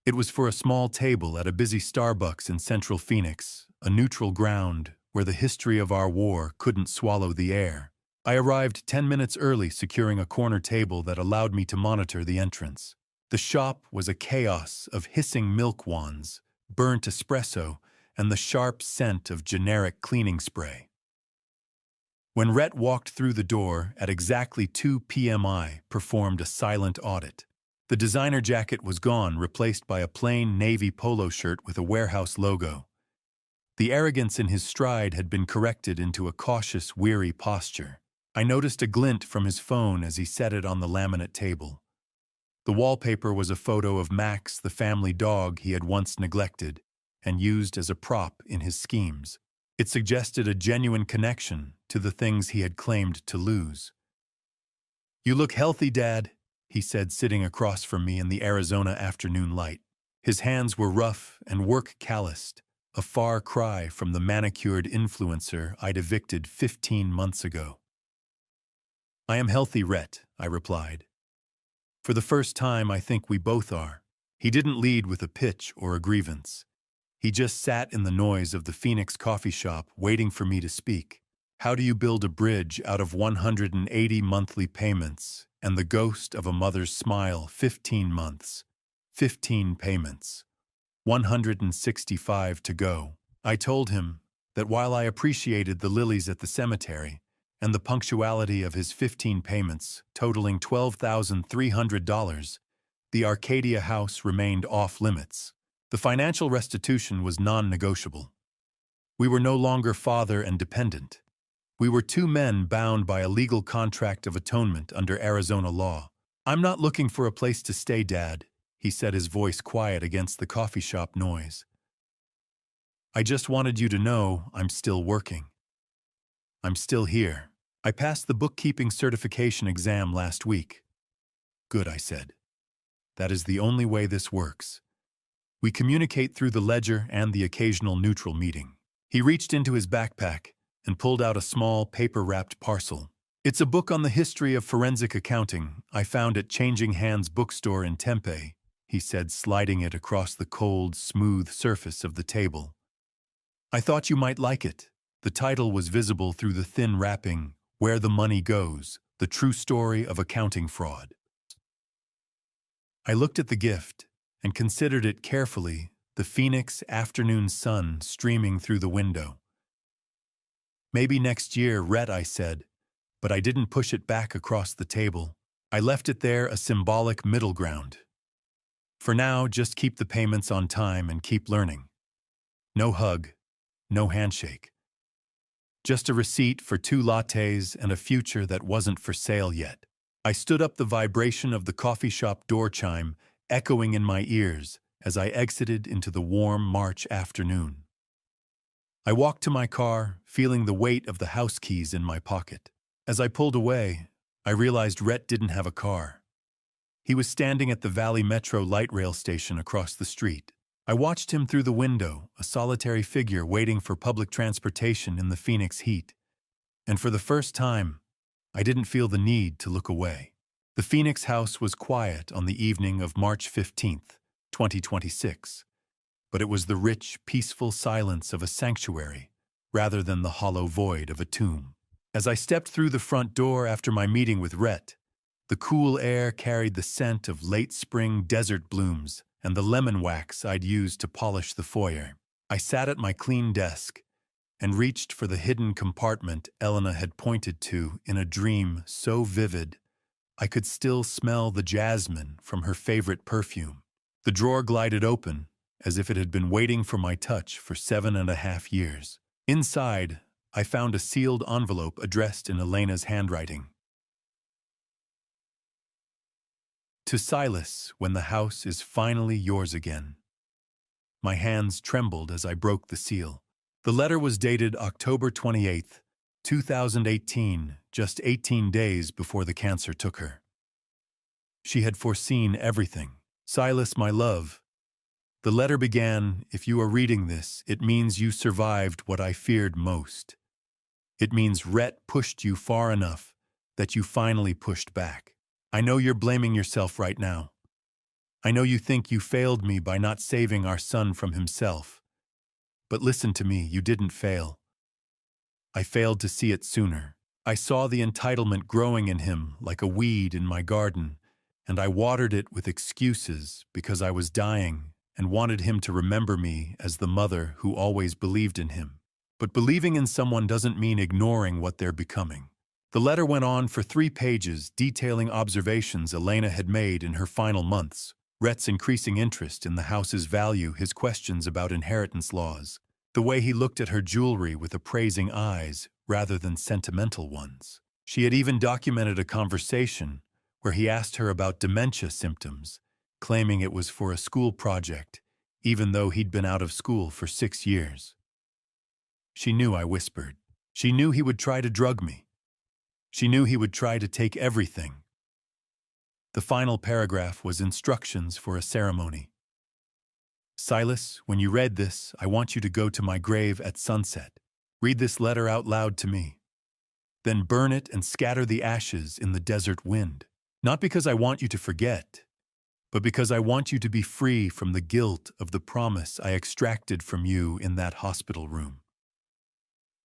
It was for a small table at a busy Starbucks in central Phoenix, a neutral ground where the history of our war couldn't swallow the air. I arrived 10 minutes early, securing a corner table that allowed me to monitor the entrance. The shop was a chaos of hissing milk wands, burnt espresso, and the sharp scent of generic cleaning spray. When Rhett walked through the door at exactly 2 p.m., I performed a silent audit. The designer jacket was gone, replaced by a plain navy polo shirt with a warehouse logo. The arrogance in his stride had been corrected into a cautious, weary posture. I noticed a glint from his phone as he set it on the laminate table. The wallpaper was a photo of Max, the family dog he had once neglected and used as a prop in his schemes. It suggested a genuine connection to the things he had claimed to lose. "You look healthy, Dad," he said, sitting across from me in the Arizona afternoon light. His hands were rough and work-calloused, a far cry from the manicured influencer I'd evicted 15 months ago. "I am healthy, Rhett," I replied. "For the first time, I think we both are." He didn't lead with a pitch or a grievance. He just sat in the noise of the Phoenix coffee shop waiting for me to speak. How do you build a bridge out of 180 monthly payments and the ghost of a mother's smile? 15 months, 15 payments, 165 to go. I told him that while I appreciated the lilies at the cemetery and the punctuality of his 15 payments totaling $12,300, the Arcadia house remained off limits. The financial restitution was non-negotiable. We were no longer father and dependent. We were two men bound by a legal contract of atonement under Arizona law. I'm not looking for a place to stay, Dad, he said, his voice quiet against the coffee shop noise. I just wanted you to know I'm still working. I'm still here. I passed the bookkeeping certification exam last week. Good, I said. That is the only way this works. We communicate through the ledger and the occasional neutral meeting. He reached into his backpack and pulled out a small, paper-wrapped parcel. It's a book on the history of forensic accounting I found at Changing Hands bookstore in Tempe, he said, sliding it across the cold, smooth surface of the table. I thought you might like it. The title was visible through the thin wrapping, Where the Money Goes, The True Story of Accounting Fraud. I looked at the gift and considered it carefully, the Phoenix afternoon sun streaming through the window. Maybe next year, Rhett, I said, but I didn't push it back across the table. I left it there, a symbolic middle ground. For now, just keep the payments on time and keep learning. No hug, no handshake. Just a receipt for 2 lattes and a future that wasn't for sale yet. I stood up, the vibration of the coffee shop door chime echoing in my ears as I exited into the warm March afternoon. I walked to my car, feeling the weight of the house keys in my pocket. As I pulled away, I realized Rhett didn't have a car. He was standing at the Valley Metro light rail station across the street. I watched him through the window, a solitary figure waiting for public transportation in the Phoenix heat. And for the first time, I didn't feel the need to look away. The Phoenix house was quiet on the evening of March 15th, 2026. But it was the rich, peaceful silence of a sanctuary rather than the hollow void of a tomb. As I stepped through the front door after my meeting with Rhett, the cool air carried the scent of late spring desert blooms and the lemon wax I'd used to polish the foyer. I sat at my clean desk and reached for the hidden compartment Elena had pointed to in a dream so vivid I could still smell the jasmine from her favorite perfume. The drawer glided open, as if it had been waiting for my touch for 7.5 years. Inside, I found a sealed envelope addressed in Elena's handwriting. To Silas, when the house is finally yours again. My hands trembled as I broke the seal. The letter was dated October 28th, 2018, just 18 days before the cancer took her. She had foreseen everything. Silas, my love. The letter began, if you are reading this, it means you survived what I feared most. It means Rhett pushed you far enough that you finally pushed back. I know you're blaming yourself right now. I know you think you failed me by not saving our son from himself. But listen to me, you didn't fail. I failed to see it sooner. I saw the entitlement growing in him like a weed in my garden, and I watered it with excuses because I was dying and wanted him to remember me as the mother who always believed in him. But believing in someone doesn't mean ignoring what they're becoming. The letter went on for 3 pages, detailing observations Elena had made in her final months, Rhett's increasing interest in the house's value, his questions about inheritance laws, the way he looked at her jewelry with appraising eyes rather than sentimental ones. She had even documented a conversation where he asked her about dementia symptoms, claiming it was for a school project, even though he'd been out of school for 6 years. She knew, I whispered. She knew he would try to drug me. She knew he would try to take everything. The final paragraph was instructions for a ceremony. Silas, when you read this, I want you to go to my grave at sunset. Read this letter out loud to me. Then burn it and scatter the ashes in the desert wind. Not because I want you to forget, but because I want you to be free from the guilt of the promise I extracted from you in that hospital room.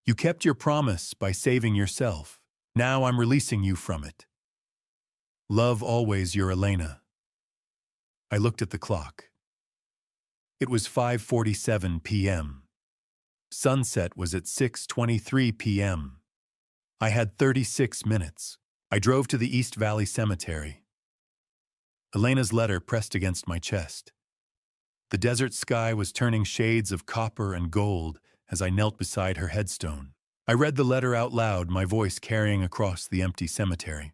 You kept your promise by saving yourself. Now I'm releasing you from it. Love always, your Elena. I looked at the clock. It was 5:47 p.m. Sunset was at 6:23 p.m. I had 36 minutes. I drove to the East Valley Cemetery. Elena's letter pressed against my chest. The desert sky was turning shades of copper and gold as I knelt beside her headstone. I read the letter out loud, my voice carrying across the empty cemetery.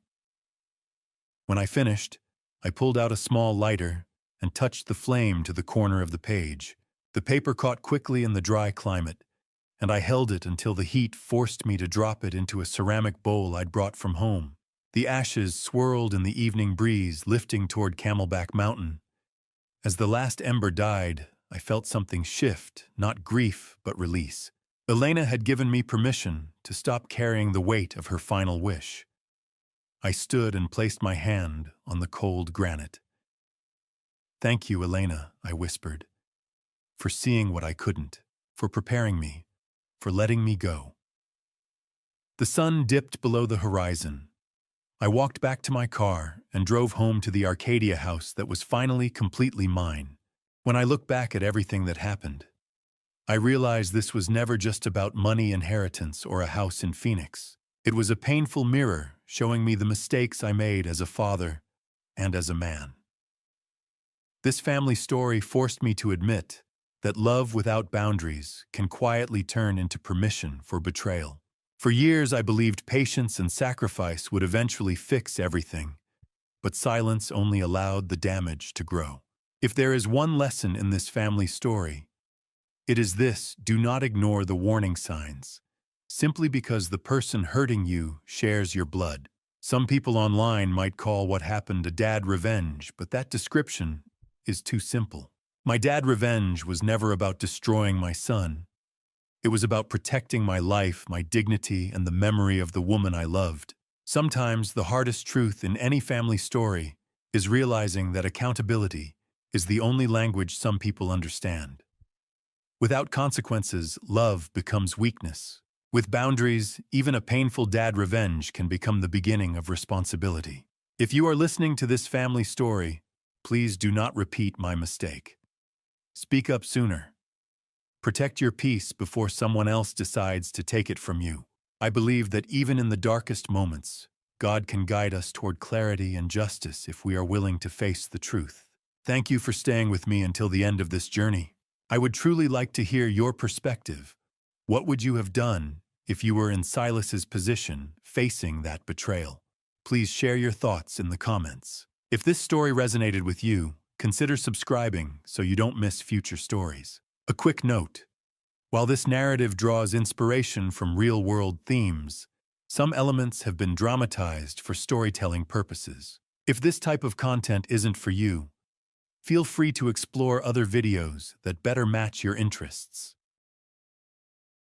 When I finished, I pulled out a small lighter and touched the flame to the corner of the page. The paper caught quickly in the dry climate, and I held it until the heat forced me to drop it into a ceramic bowl I'd brought from home. The ashes swirled in the evening breeze, lifting toward Camelback Mountain. As the last ember died, I felt something shift, not grief, but release. Elena had given me permission to stop carrying the weight of her final wish. I stood and placed my hand on the cold granite. "Thank you, Elena," I whispered, "for seeing what I couldn't, for preparing me, for letting me go." The sun dipped below the horizon. I walked back to my car and drove home to the Arcadia house that was finally completely mine. When I look back at everything that happened, I realized this was never just about money, inheritance, or a house in Phoenix. It was a painful mirror showing me the mistakes I made as a father and as a man. This family story forced me to admit that love without boundaries can quietly turn into permission for betrayal. For years, I believed patience and sacrifice would eventually fix everything, but silence only allowed the damage to grow. If there is one lesson in this family story, it is this: do not ignore the warning signs, simply because the person hurting you shares your blood. Some people online might call what happened a dad revenge, but that description is too simple. My dad revenge was never about destroying my son. It was about protecting my life, my dignity, and the memory of the woman I loved. Sometimes the hardest truth in any family story is realizing that accountability is the only language some people understand. Without consequences, love becomes weakness. With boundaries, even a painful dad revenge can become the beginning of responsibility. If you are listening to this family story, please do not repeat my mistake. Speak up sooner. Protect your peace before someone else decides to take it from you. I believe that even in the darkest moments, God can guide us toward clarity and justice if we are willing to face the truth. Thank you for staying with me until the end of this journey. I would truly like to hear your perspective. What would you have done if you were in Silas's position facing that betrayal? Please share your thoughts in the comments. If this story resonated with you, consider subscribing so you don't miss future stories. A quick note: while this narrative draws inspiration from real-world themes, some elements have been dramatized for storytelling purposes. If this type of content isn't for you, feel free to explore other videos that better match your interests.